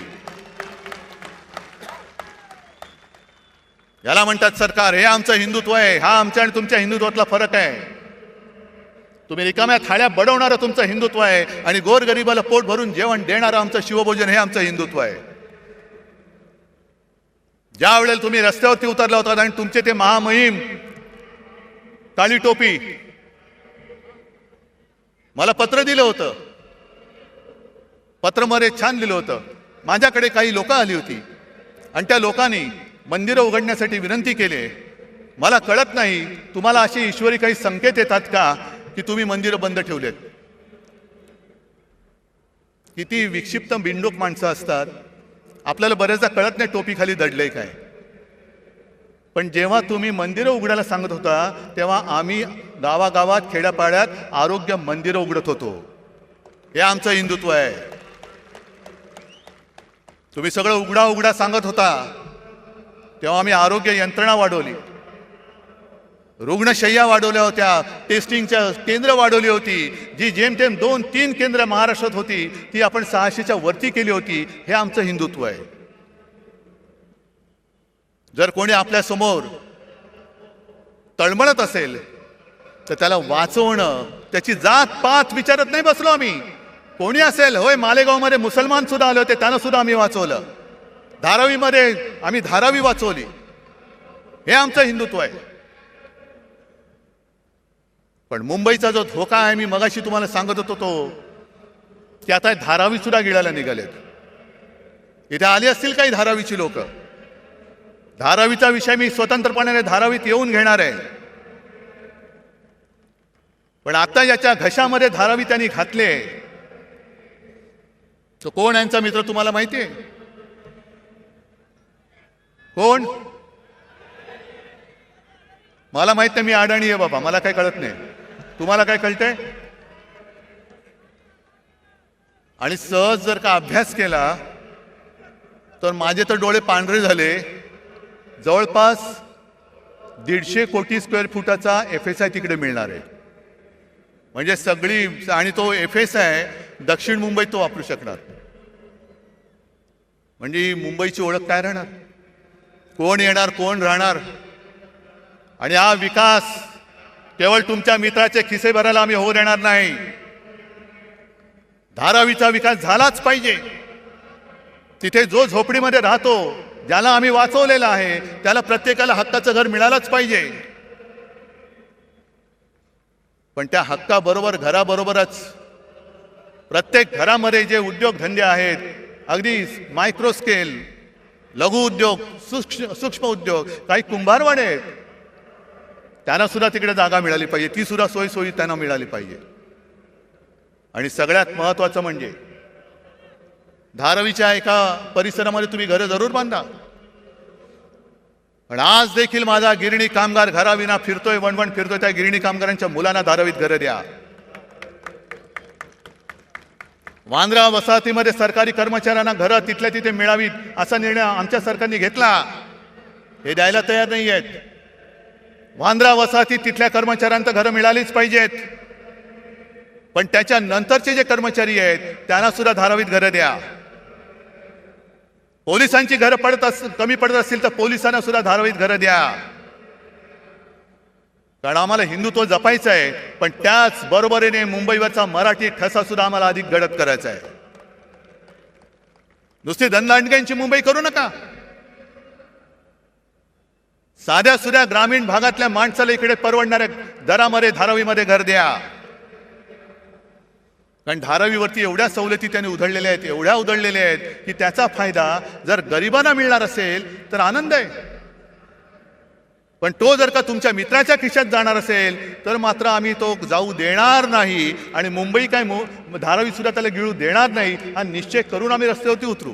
याला म्हणतात सरकार. हे आमचं हिंदुत्व आहे. हा आमच्या आणि तुमच्या हिंदुत्वातला फरक आहे. तुम्ही रिकाम्या थाळ्या बडवणारं तुमचं हिंदुत्व आहे आणि गोरगरिबाला पोट भरून जेवण देणारं आमचं शिवभोजन हे आमचं हिंदुत्व आहे. ज्या वेळेला तुम्ही रस्त्यावरती उतरला होता आणि तुमचे ते महामहिम काळी टोपी मला पत्र दिलं होतं, पत्रमध्ये छान लिहिलं होतं. माझ्याकडे काही लोक आली होती आणि त्या लोकांनी मंदिरं उघडण्यासाठी विनंती केली. मला कळत नाही तुम्हाला अशी ईश्वरी काही संकेत येतात का की तुम्ही मंदिरं बंद ठेवलेत. किती विक्षिप्त बिंडूक माणसं असतात. आपल्याला बरेचदा कळत नाही टोपी खाली दडलंय काय. पण जेव्हा तुम्ही मंदिरं उघडायला सांगत होता तेव्हा आम्ही गावागावात खेड्यापाड्यात आरोग्य मंदिरं उघडत होतो. हे आमचं हिंदुत्व आहे. तुम्ही सगळं उघडा सांगत होता तेव्हा आम्ही आरोग्य यंत्रणा वाढवली, रुग्णशय्या वाढवल्या होत्या, टेस्टिंगच्या केंद्र वाढवली होती. जी जेमतेम 2-3 केंद्र महाराष्ट्रात होती ती आपण 600च्या वरती केली होती. हे आमचं हिंदुत्व आहे. जर कोणी आपल्या समोर तळमळत असेल तर त्याला वाचवणं, त्याची जात पात विचारत नाही बसलो आम्ही. कोणी असेल, होय मालेगावमध्ये मुसलमान सुद्धा आले होते, त्यांना सुद्धा आम्ही वाचवलं. धारावीमध्ये आम्ही धारावी वाचवली. हे आमचं हिंदुत्व आहे. पण मुंबईचा जो धोका आहे, मी मगाशी तुम्हाला सांगत होतो तो, की आता धारावी सुद्धा गिळायला निघालेत. इथे आली असतील काही धारावीची लोक. धारावीचा विषय मी स्वतंत्रपणे धारावीत येऊन घेणार आहे. पण आता याच्या घशामध्ये धारावी त्यांनी घातले. तो कोण यांचा मित्र तुम्हाला माहिती आहे? कोण? मला माहित नाही. मी अडाणी आहे बाबा, मला काय कळत नाही. तुम्हाला काय कळतंय? आणि सहज जर का अभ्यास केला तर माझे तर डोळे पांढरे झाले. जवळपास 150 कोटी स्क्वेअर फुटाचा FSI तिकडे मिळणार आहे. म्हणजे सगळी, आणि तो FSI दक्षिण मुंबईत तो वापरू शकणार. म्हणजे मुंबईची ओळख काय राहणार, कोण येणार कोण राहणार. आणि हा विकास केवळ तुमच्या मित्राचे खिसे भरायला आम्ही होऊ देणार नाही. धारावीचा विकास झालाच पाहिजे. तिथे जो झोपडीमध्ये राहतो, ज्याला आम्ही वाचवलेलं आहे, त्याला प्रत्येकाला हक्काचं घर मिळालंच पाहिजे. पण त्या हक्काबरोबर घराबरोबरच प्रत्येक घरामध्ये जे उद्योगधंदे आहेत, अगदी मायक्रो स्केल, लघु उद्योग, सूक्ष्म उद्योग, काही कुंभारवाडे आहेत, त्यांना सुद्धा तिकडे जागा मिळाली पाहिजे. ती सुद्धा सोयी त्यांना मिळाली पाहिजे. आणि सगळ्यात महत्त्वाचं म्हणजे धारावीच्या एका परिसरामध्ये तुम्ही घरं जरूर बांधा. पण आज देखील माझा गिरणी कामगार घराविना फिरतोय, वणवण फिरतोय. त्या गिरणी कामगारांच्या मुलांना धारावीत घरं द्या. वांद्रा वसाहतीमध्ये सरकारी कर्मचाऱ्यांना घरं तिथल्या तिथे मिळावीत असा निर्णय आमच्या सरकारने घेतला. हे द्यायला तयार नाही आहेत. वांद्रा वसाहतीत तिथल्या कर्मचाऱ्यांना घरं मिळालीच पाहिजेत. पण त्याच्या नंतरचे जे कर्मचारी आहेत त्यांना सुद्धा धारावीत घरं द्या. पोलिसांची घरं कमी पडत असतील तर पोलिसांना सुद्धा धारावीत घरं द्या. कारण आम्हाला हिंदुत्व जपायचं आहे, पण त्याच बरोबरीने मुंबईवरचा मराठी ठसा सुद्धा आम्हाला अधिक गडद करायचा आहे. नुसती दणदणक्यांची मुंबई करू नका. साध्या सुध्या ग्रामीण भागातल्या माणसाला इकडे परवडणाऱ्या दरामध्ये धारावीमध्ये घर द्या. कारण धारावीवरती एवढ्या सवलती त्यांनी उधळलेल्या आहेत, एवढ्या उधळलेल्या आहेत की त्याचा फायदा जर गरिबांना मिळणार असेल तर आनंद आहे. पण तो जर का तुमच्या मित्राच्या खिशात जाणार असेल तर मात्र आम्ही तो जाऊ देणार नाही. आणि मुंबई काय धारावी सुद्धा त्याला गिळू देणार नाही हा निश्चय करून आम्ही रस्त्यावरती उतरू.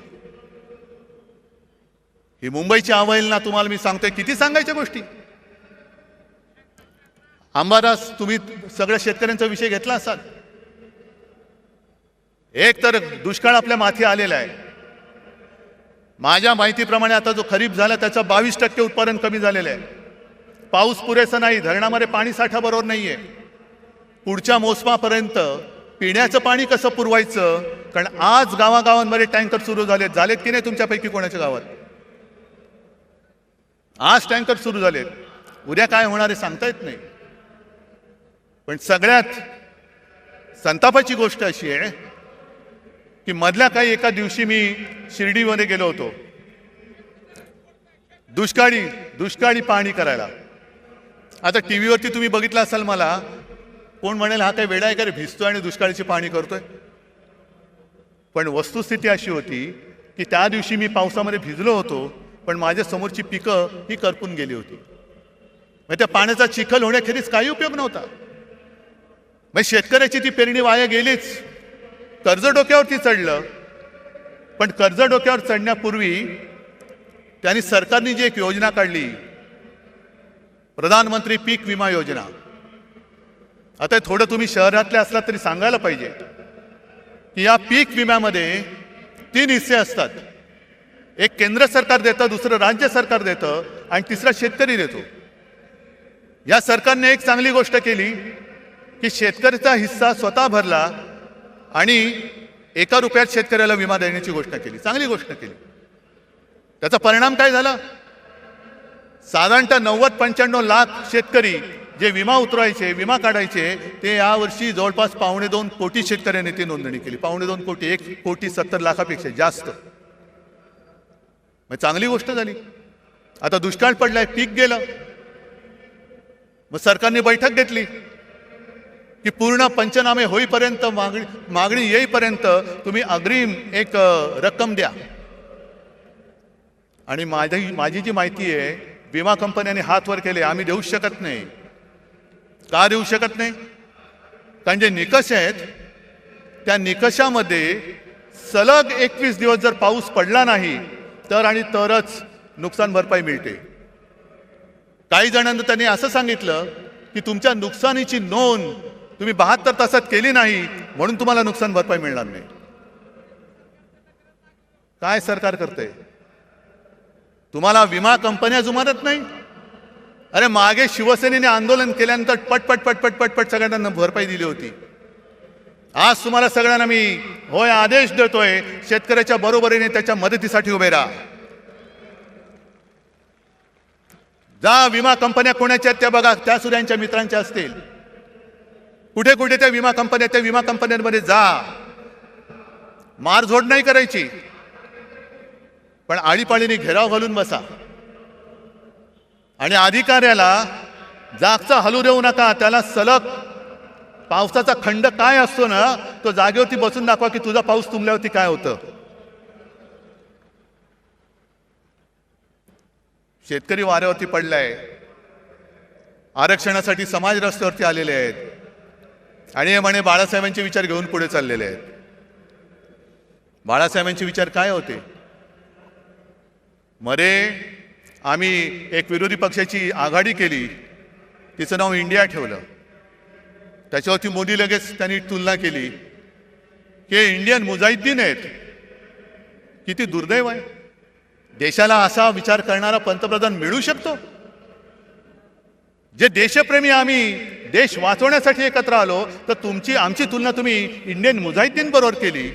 ही मुंबईची अवहेलना तुम्हाला मी सांगतोय. किती सांगायच्या गोष्टी. अंबादास, तुम्ही सगळ्या शेतकऱ्यांचा विषय घेतला असाल. एक तर दुष्काळ आपल्या माथी आलेला आहे. माझ्या माहितीप्रमाणे आता जो खरीप झाला त्याचा 22% उत्पादन कमी झालेलं आहे. पाऊस पुरेसा नाही, धरणामध्ये पाणी साठा बरोबर नाहीये. पुढच्या मोसमापर्यंत पिण्याचं पाणी कसं पुरवायचं. कारण आज गावागावांमध्ये टँकर सुरू झालेत की नाही तुमच्यापैकी कोणाच्या गावात. आज टँकर सुरू झालेत. उद्या काय होणार आहे सांगता येत नाही. पण सगळ्यात संतापाची गोष्ट अशी आहे की मधल्या काही एका दिवशी मी शिर्डीमध्ये गेलो होतो दुष्काळी पाहणी करायला. आता टीव्हीवरती तुम्ही बघितलं असाल, मला कोण म्हणेल हा काही वेडा आहे का रे, भिजतोय आणि दुष्काळाची पाहणी करतोय. पण वस्तुस्थिती अशी होती की त्या दिवशी मी पावसामध्ये भिजलो होतो, पण माझ्या समोरची पिकं ही करपून गेली होती. मग त्या पाण्याचा चिखल होण्याखेरीज काही उपयोग नव्हता. मग शेतकऱ्याची ती पेरणी वाया गेलीच. कर्ज डोक्यावरती चढलं. पण कर्ज डोक्यावर चढण्यापूर्वी त्यांनी सरकारने जी एक योजना काढली, प्रधानमंत्री पीक विमा योजना. आता थोडं तुम्ही शहरातले असला तरी सांगायला पाहिजे की या पीक विम्यामध्ये 3 हिस्से असतात. एक केंद्र सरकार देतं, दुसरं राज्य सरकार देतं आणि तिसरा शेतकरी देतो. या सरकारने एक चांगली गोष्ट केली की शेतकऱ्याचा हिस्सा स्वतः भरला आणि 1 रुपयात शेतकऱ्याला विमा देण्याची घोषणा केली. चांगली गोष्ट केली. त्याचा परिणाम काय झाला. साधारणतः 90-95 लाख शेतकरी जे विमा उतरवायचे, विमा काढायचे, ते यावर्षी जवळपास 2.25 कोटी शेतकऱ्यांनी ती नोंदणी केली. 2.25 कोटी, 1,70,00,000 जास्त. मग चांगली गोष्ट झाली. आता दुष्काळ पडलाय, पीक गेलं. मग सरकारने बैठक घेतली की पूर्ण पंचनामे होईपर्यंत, मागणी येईपर्यंत तुम्ही अग्रिम एक रक्कम द्या. आणि माझी जी माहिती आहे, विमा कंपन्यांनी हात वर केले, आम्ही देऊ शकत नाही. का देऊ शकत नाही. कारण जे निकष आहेत त्या निकषामध्ये सलग 21 दिवस जर पाऊस पडला नाही तर आणि तरच नुकसान भरपाई मिळते. काही जणांना त्यांनी असं सांगितलं की तुमच्या नुकसानीची नोंद तुम्ही 72 तासात केली नाही म्हणून तुम्हाला नुकसान भरपाई मिळणार नाही. काय सरकार करते. तुम्हाला विमा कंपन्या जुमानत नाही. अरे मागे शिवसेनेने आंदोलन केल्यानंतर पटपट पटपट पटपट सगळ्यांना भरपाई दिली होती. आज तुम्हाला सगळ्यांना मी होय आदेश देतोय, शेतकऱ्याच्या बरोबरीने त्याच्या मदतीसाठी उभे राहा. जा विमा कंपन्या कोणाच्या आहेत त्या बघा, त्या सुद्धा यांच्या मित्रांच्या असतील. कुठे कुठे त्या विमा कंपन्या, त्या विमा कंपन्यांमध्ये जा. मारझोड नाही करायची, पण आळीपाळीने घेराव घालून बसा आणि अधिकाऱ्याला जागचा हलू देऊ नका. त्याला सलग पावसाचा खंड काय असतो ना, तो जागेवरती बसून दाखवा की तुझा पाऊस तुंबल्यावरती काय होतं. शेतकरी वाऱ्यावरती पडलाय, आरक्षणासाठी समाज रस्त्यावरती आलेले आहेत आणि हे म्हणे बाळासाहेबांचे विचार घेऊन पुढे चाललेले आहेत. बाळासाहेबांचे विचार काय होते? मरे आम्ही एक विरोधी पक्षाची आघाडी केली, तिचं नाव इंडिया ठेवलं. त्याच्यावरती मोदी लगेच त्यांनी तुलना केली की इंडियन मुजाहिद्दीन आहेत. किती दुर्दैव आहे, देशाला असा विचार करणारा पंतप्रधान मिळू शकतो. जे देशप्रेमी आम्ही देश वाचवण्यासाठी एकत्र आलो, तर आमची तुलना तुम्ही इंडियन मुजाहिद्दीन बरोबर केली.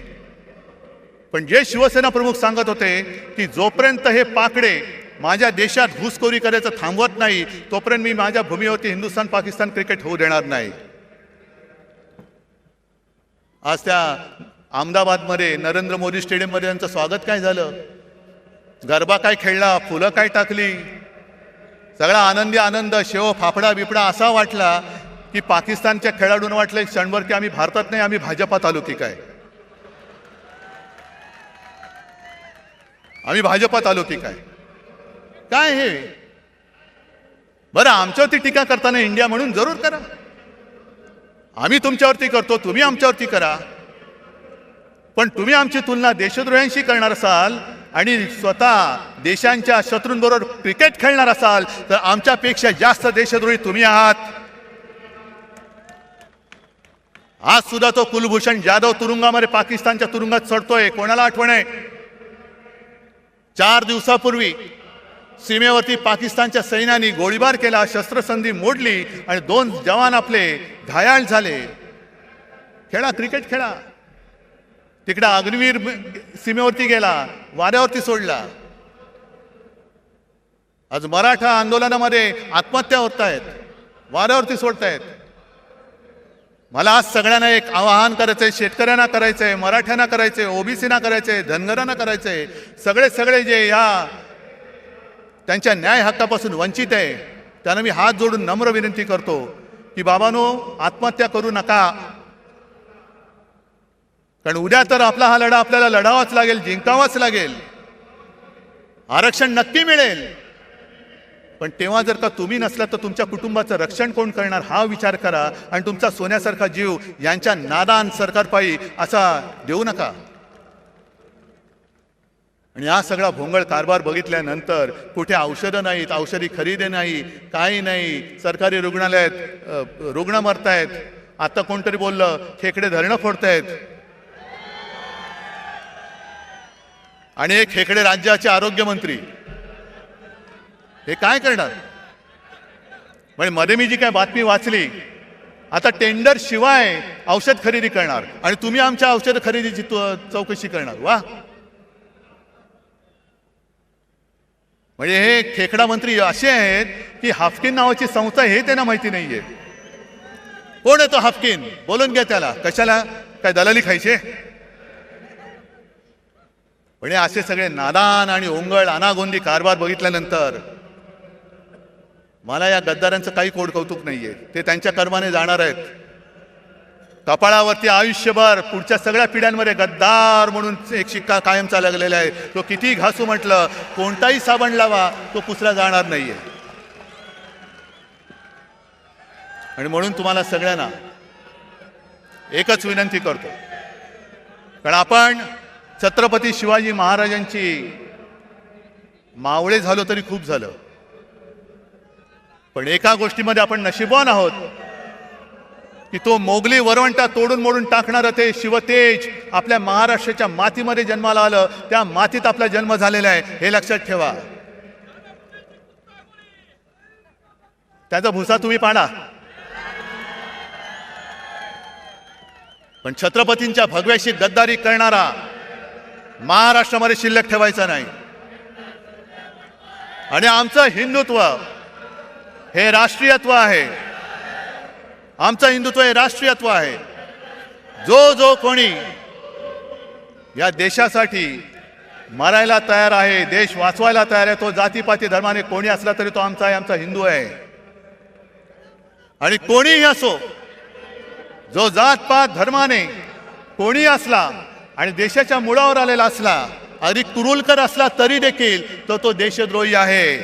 पण जे शिवसेना प्रमुख सांगत होते की जोपर्यंत हे पाकडे माझ्या देशात घुसखोरी करायचं थांबवत नाही, तोपर्यंत मी माझ्या भूमीवरती हिंदुस्थान पाकिस्तान क्रिकेट होऊ देणार नाही. आज त्या अहमदाबादमध्ये नरेंद्र मोदी स्टेडियममध्ये त्यांचं स्वागत काय झालं, गरबा काय खेळला, फुलं काय टाकली, सगळा आनंदी आनंद, शेव फाफडा बिपडा असा वाटला की पाकिस्तानच्या खेळाडूंना वाटलं क्षणभर की आम्ही भारतात नाही, आम्ही भाजपात आलो की काय, आम्ही भाजपात आलो की काय. काय हे बरं, आमच्यावरती टीका करताना इंडिया म्हणून जरूर करा. आम्ही तुमच्यावरती करतो, तुम्ही आमच्यावरती करा. पण तुम्ही आमची तुलना देशद्रोह्यांशी करणार असाल आणि स्वतः देशांच्या शत्रूंबरोबर क्रिकेट खेळणार असाल, तर आमच्यापेक्षा जास्त देशद्रोही तुम्ही आहात. आज सुद्धा तो कुलभूषण जाधव तुरुंगामध्ये पाकिस्तानच्या तुरुंगात चढतोय. कोणाला आठवण आहे? 4 दिवसापूर्वी सीमेवरती पाकिस्तानच्या सैन्याने गोळीबार केला, शस्त्रसंधी मोडली आणि 2 जवान आपले घायाळ झाले. खेळा, क्रिकेट खेळा. तिकडे अग्निवीर सीमेवरती गेला, वाऱ्यावरती सोडला. आज मराठा आंदोलनामध्ये आत्महत्या होत आहेत, वाऱ्यावरती सोडतायत. मला आज सगळ्यांना एक आवाहन करायचंय, शेतकऱ्यांना करायचंय, मराठ्यांना करायचंय, ओबीसीना करायचंय, धनगरांना करायचंय, सगळे जे या त्यांच्या न्याय हक्कापासून वंचित आहे त्यांना मी हात जोडून नम्र विनंती करतो की बाबांनो, आत्महत्या करू नका. कारण उद्या तर आपला हा लढा आपल्याला लढावाच लागेल, जिंकावाच लागेल. आरक्षण नक्की मिळेल, पण तेव्हा जर का तुम्ही नसला तर तुमच्या कुटुंबाचं रक्षण कोण करणार हा विचार करा. आणि तुमचा सोन्यासारखा जीव यांच्या नादान सरकारपायी असा देऊ नका. आणि हा सगळा भोंगळ कारभार बघितल्यानंतर कुठे औषधं नाहीत, औषधी खरेदी नाही, काही नाही. सरकारी रुग्णालयात रुग्ण मरतायत. आता कोणतरी बोललं खेकडे धरणं फोडतायत. आणि एक खेकडे राज्याचे आरोग्यमंत्री हे काय करणार? म्हणजे मध्ये मी जी काय बातमी वाचली, आता टेंडर शिवाय औषध खरेदी करणार आणि तुम्ही आमच्या औषध खरेदीची चौकशी करणार. वा, म्हणजे हे खेकडा मंत्री असे आहेत की हाफकिन नावाची संस्था हे त्यांना माहिती नाहीये. कोण आहे तो हाफकिन? बोलून घ्या त्याला. कशाला? काय दलाली खायचे? म्हणजे असे सगळे नादान आणि ओंगळ अनागोंदी कारभार बघितल्यानंतर मला या गद्दारांचं काही कोड कौतुक नाहीये. ते त्यांच्या कर्माने जाणार आहेत. कपाळावरती आयुष्यभर पुढच्या सगळ्या पिढ्यांमध्ये गद्दार म्हणून एक शिक्का कायमचा लागलेला आहे. तो किती घासू म्हटलं, कोणताही साबण लावा, तो पुसला जाणार नाहीये. आणि म्हणून तुम्हाला सगळ्यांना एकच विनंती करतो, कारण आपण छत्रपती शिवाजी महाराजांची मावळे झालो तरी खूप झालं. पण एका गोष्टीमध्ये आपण नशीबवान आहोत की तो मोगली वरवंटा तोडून मोडून टाकणारं ते शिवतेज आपल्या महाराष्ट्राच्या मातीमध्ये जन्माला आलं. त्या मातीत आपला जन्म झालेला आहे, हे लक्षात ठेवा. त्याचा भुसा तुम्ही पाडा, पण छत्रपतींच्या भगव्याशी गद्दारी करणारा महाराष्ट्रामध्ये शिल्लक ठेवायचा नाही. आणि आमचं हिंदुत्व हे राष्ट्रीयत्व आहे. आमचं हिंदुत्व हे राष्ट्रीयत्व आहे. जो कोणी या देशासाठी मरायला तयार आहे, देश वाचवायला तयार आहे, तो जातीपाती धर्माने कोणी असला तरी तो आमचा आहे, आमचा हिंदू आहे. आणि कोणीही असो, जो जातपात धर्माने कोणी असला आणि देशाच्या मुळावर आलेला असला, अगदी कुरुलकर असला तरी देखील तो देशद्रोही आहे.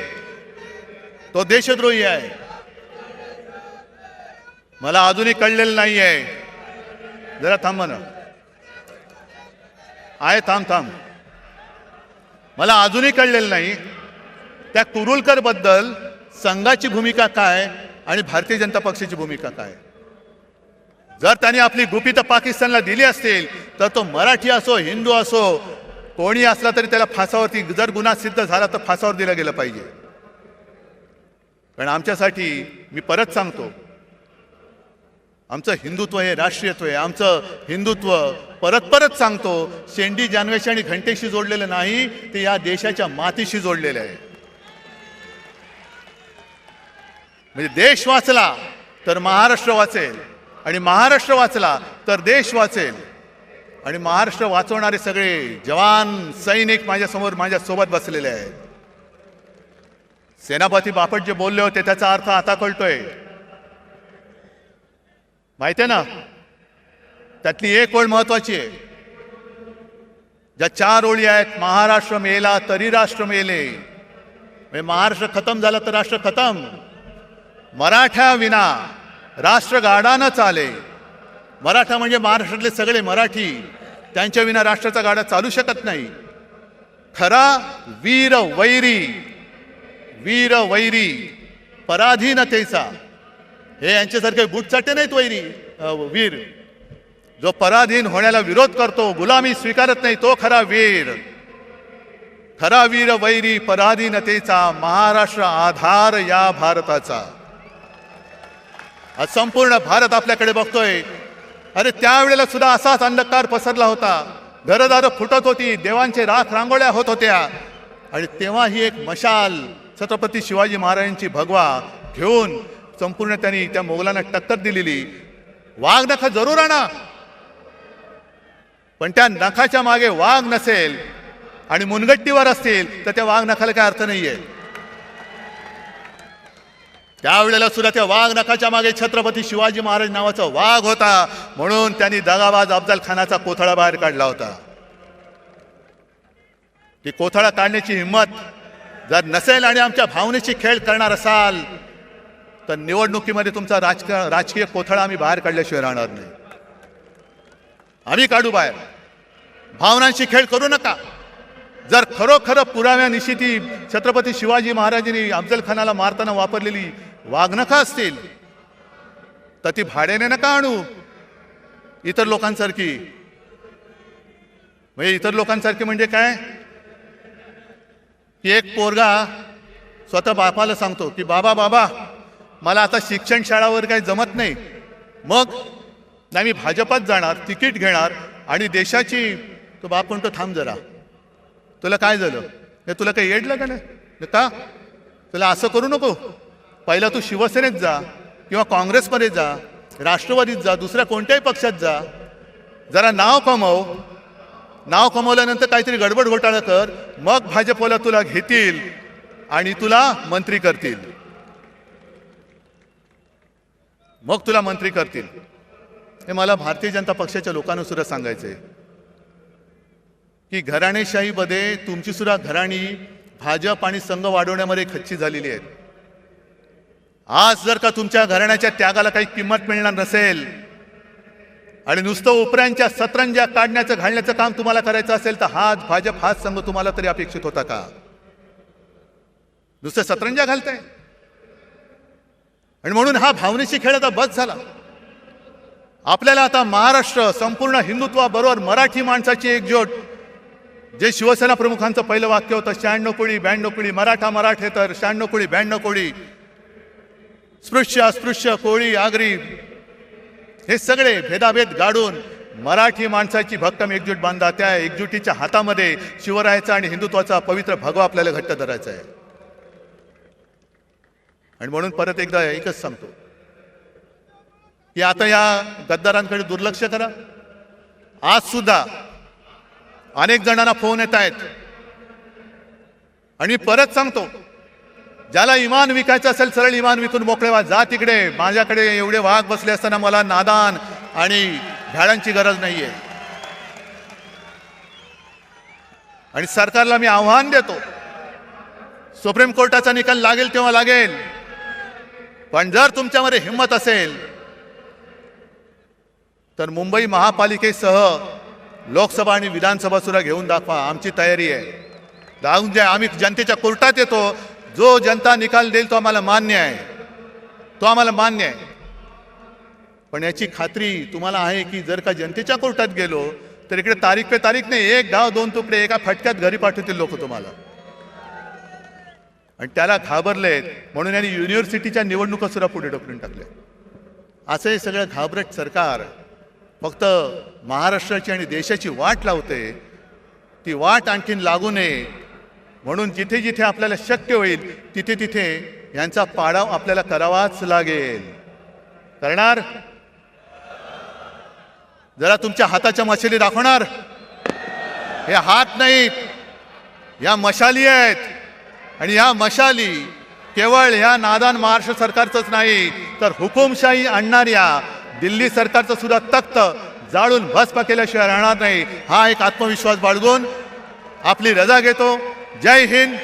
तो देशद्रोही आहे. मला अजूनही कळलेलं नाही आहे. जरा थांबा ना. आहे, थांब. मला अजूनही कळलेलं नाही त्या कुरुलकर बद्दल संघाची भूमिका काय आणि भारतीय जनता पक्षाची भूमिका काय. जर त्यांनी आपली गुपितं पाकिस्तानला दिली असतील तर तो मराठी असो, हिंदू असो, कोणी असला तरी त्याला फासावरती, जर गुन्हा सिद्ध झाला तर फासावर दिलं गेलं पाहिजे. कारण आमच्यासाठी, मी परत सांगतो, आमचं हिंदुत्व हे राष्ट्रीयत्व आहे. आमचं हिंदुत्व परत सांगतो, शेंडी जानवेशी आणि घंटेशी जोडलेलं नाही, ते या देशाच्या मातीशी जोडलेलं आहे. म्हणजे देश वाचला तर महाराष्ट्र वाचेल, आणि महाराष्ट्र वाचला तर देश वाचेल. आणि महाराष्ट्र वाचवणारे सगळे जवान सैनिक माझ्यासोबत बसलेले आहेत. सेनापती बापट जे बोलले होते त्याचा अर्थ आता कळतोय. माहिती आहे ना, त्यातली एक ओळ महत्वाची आहे. ज्या 4 ओळी आहेत, महाराष्ट्र मेला तरी राष्ट्र मेले. म्हणजे महाराष्ट्र खतम झाला तर राष्ट्र खतम. मराठा विना राष्ट्र गाडा न चाले. मराठा म्हणजे महाराष्ट्रातले सगळे मराठी, त्यांच्या विना राष्ट्राचा गाडा चालू शकत नाही. खरा वीर वैरी पराधीनतेचा, हे यांच्यासारखे बुटचाटे नाहीत वीर. जो पराधीन होण्याला विरोध करतो, गुलामी स्वीकारत नाही, तो खरा वीर. खरा वीर वैरी पराधीनतेचा, महाराष्ट्र आधार या भारताचा. आज संपूर्ण भारत आपल्याकडे बघतोय. अरे त्यावेळेला सुद्धा असाच अंधकार पसरला होता. घरदारं फुटत होती, देवांचे राख रांगोळ्या होत होत्या. आणि तेव्हा ही एक मशाल छत्रपती शिवाजी महाराजांची भगवा घेऊन संपूर्ण त्यांनी त्या मोगलांना टक्कर दिलेली. वाघ नख जरूर आणा, पण त्या नखाच्या मागे वाघ नसेल आणि मुनगट्टीवर असतील तर त्या वाघ नखाला काय अर्थ नाहीये. त्यावेळेला सुद्धा त्या वाघ नखाच्या मागे छत्रपती शिवाजी महाराज नावाचा वाघ होता, म्हणून त्यांनी दगाबाज अफजल खानाचा कोथळा बाहेर काढला होता. ती कोथळा काढण्याची हिंमत जर नसेल आणि आमच्या भावनेची खेळ करणार असाल तर निवडणुकीमध्ये तुमचा राजकीय कोथळा आम्ही बाहेर काढल्याशिवाय राहणार नाही. आम्ही काढू बाहेर. भावनांशी खेळ करू नका. जर खरोखर पुराव्यानिशी ती छत्रपती शिवाजी महाराजांनी अफजल खानाला मारताना वापरलेली वाघनखं असतील तर ती भाड्याने नका आणू. इतर लोकांसारखी म्हणजे काय की एक पोरगा स्वतः बापाला सांगतो की बाबा मला आता शिक्षण शाळावर काही जमत नाही, मग नाही मी भाजपात जाणार, तिकीट घेणार आणि देशाची. तो बाप म्हणतो थांब जरा, तुला काय झालं, तुला काही येडलं का नाही का, तुला असं करू नको. पहिला तू शिवसेनेत जा किंवा काँग्रेसमध्ये जा, राष्ट्रवादीत जा, दुसऱ्या कोणत्याही पक्षात जा, जरा नाव कमव. नाव कमवल्यानंतर काहीतरी गडबड घोटाळा कर, मग भाजपला तुला घेतील आणि तुला मंत्री करतील. हे मला भारतीय जनता पक्षाच्या लोकांना सुद्धा सांगायचंय की घराणेशाहीमध्ये तुमची सुद्धा घराणी भाजप आणि संघ वाढवण्यामध्ये खच्ची झालेली आहेत. आज जर का तुमच्या घराण्याच्या त्यागाला काही किंमत मिळणार नसेल आणि नुसतं उपऱ्यांच्या सतरंज्या काढण्याचं घालण्याचं काम तुम्हाला करायचं असेल तर भाजप हाच संघ तुम्हाला तरी अपेक्षित होता का. नुसतं सतरंज्या घालताय. आणि म्हणून हा भावनेची खेळ आता बस झाला. आपल्याला आता महाराष्ट्र संपूर्ण हिंदुत्वाबरोबर मराठी माणसाची एकजूट, जे शिवसेना प्रमुखांचं पहिलं वाक्य होतं 96 कोळी 92 कोळी, मराठा मराठेतर 96 कोळी 92 कोळी, स्पृश्य अस्पृश्य कोळी आगरी हे सगळे भेदाभेद गाडून मराठी माणसाची भक्कम एकजूट बांधा. त्या एकजुटीच्या हातामध्ये शिवरायाचा आणि हिंदुत्वाचा पवित्र भगवा आपल्याला घट्ट धरायचा आहे. आणि म्हणून परत एकदा एकच सांगतो की आता या गद्दारांकडे दुर्लक्ष करा. आज सुद्धा अनेक जणांना फोन येत आहेत आणि परत सांगतो, ज्याला इमान विकायचं असेल सरळ इमान विकून मोकळे व्हा. जा तिकडे, माझ्याकडे एवढे वाघ बसले असताना मला नादान आणि भ्याडांची गरज नाहीये. आणि सरकारला मी आव्हान देतो, सुप्रीम कोर्टाचा निकाल लागेल तेव्हा लागेल, पण जर तुमच्यामध्ये हिंमत असेल तर मुंबई महापालिकेसह लोकसभा आणि विधानसभा सुद्धा घेऊन दाखवा. आमची तयारी आहे. जाऊन जे आम्ही जनतेच्या कोर्टात येतो, जो जनता निकाल देईल तो आम्हाला मान्य आहे, तो आम्हाला मान्य आहे. पण याची खात्री तुम्हाला आहे की जर का जनतेच्या कोर्टात गेलो तर इकडे तारीख पे तारीख नाही, एक गाव दोन तुकडे एका फटक्यात घरी पाठवतील लोक तुम्हाला. आणि त्याला घाबरलेत म्हणून यांनी युनिव्हर्सिटीच्या निवडणुका सुद्धा पुढे ढकलून टाकल्या. असं हे सगळं घाबरट सरकार फक्त महाराष्ट्राची आणि देशाची वाट लावते. ती वाट आणखीन लागू नये म्हणून जिथे जिथे आपल्याला शक्य होईल तिथे तिथे यांचा पाडाव आपल्याला करावाच लागेल. करणार? जरा तुमच्या हाताच्या मशाली दाखवणार? हे हात नाहीत, या मशाली आहेत. आणि या मशाली केवळ ह्या नादान महाराष्ट्र सरकारचंच नाही तर हुकुमशाही आणणाऱ्या दिल्ली सरकारचं सुद्धा तख्त जाळून भस्म केल्याशिवाय राहणार नाही. हा एक आत्मविश्वास बाळगून आपली रजा घेतो. जय हिंद,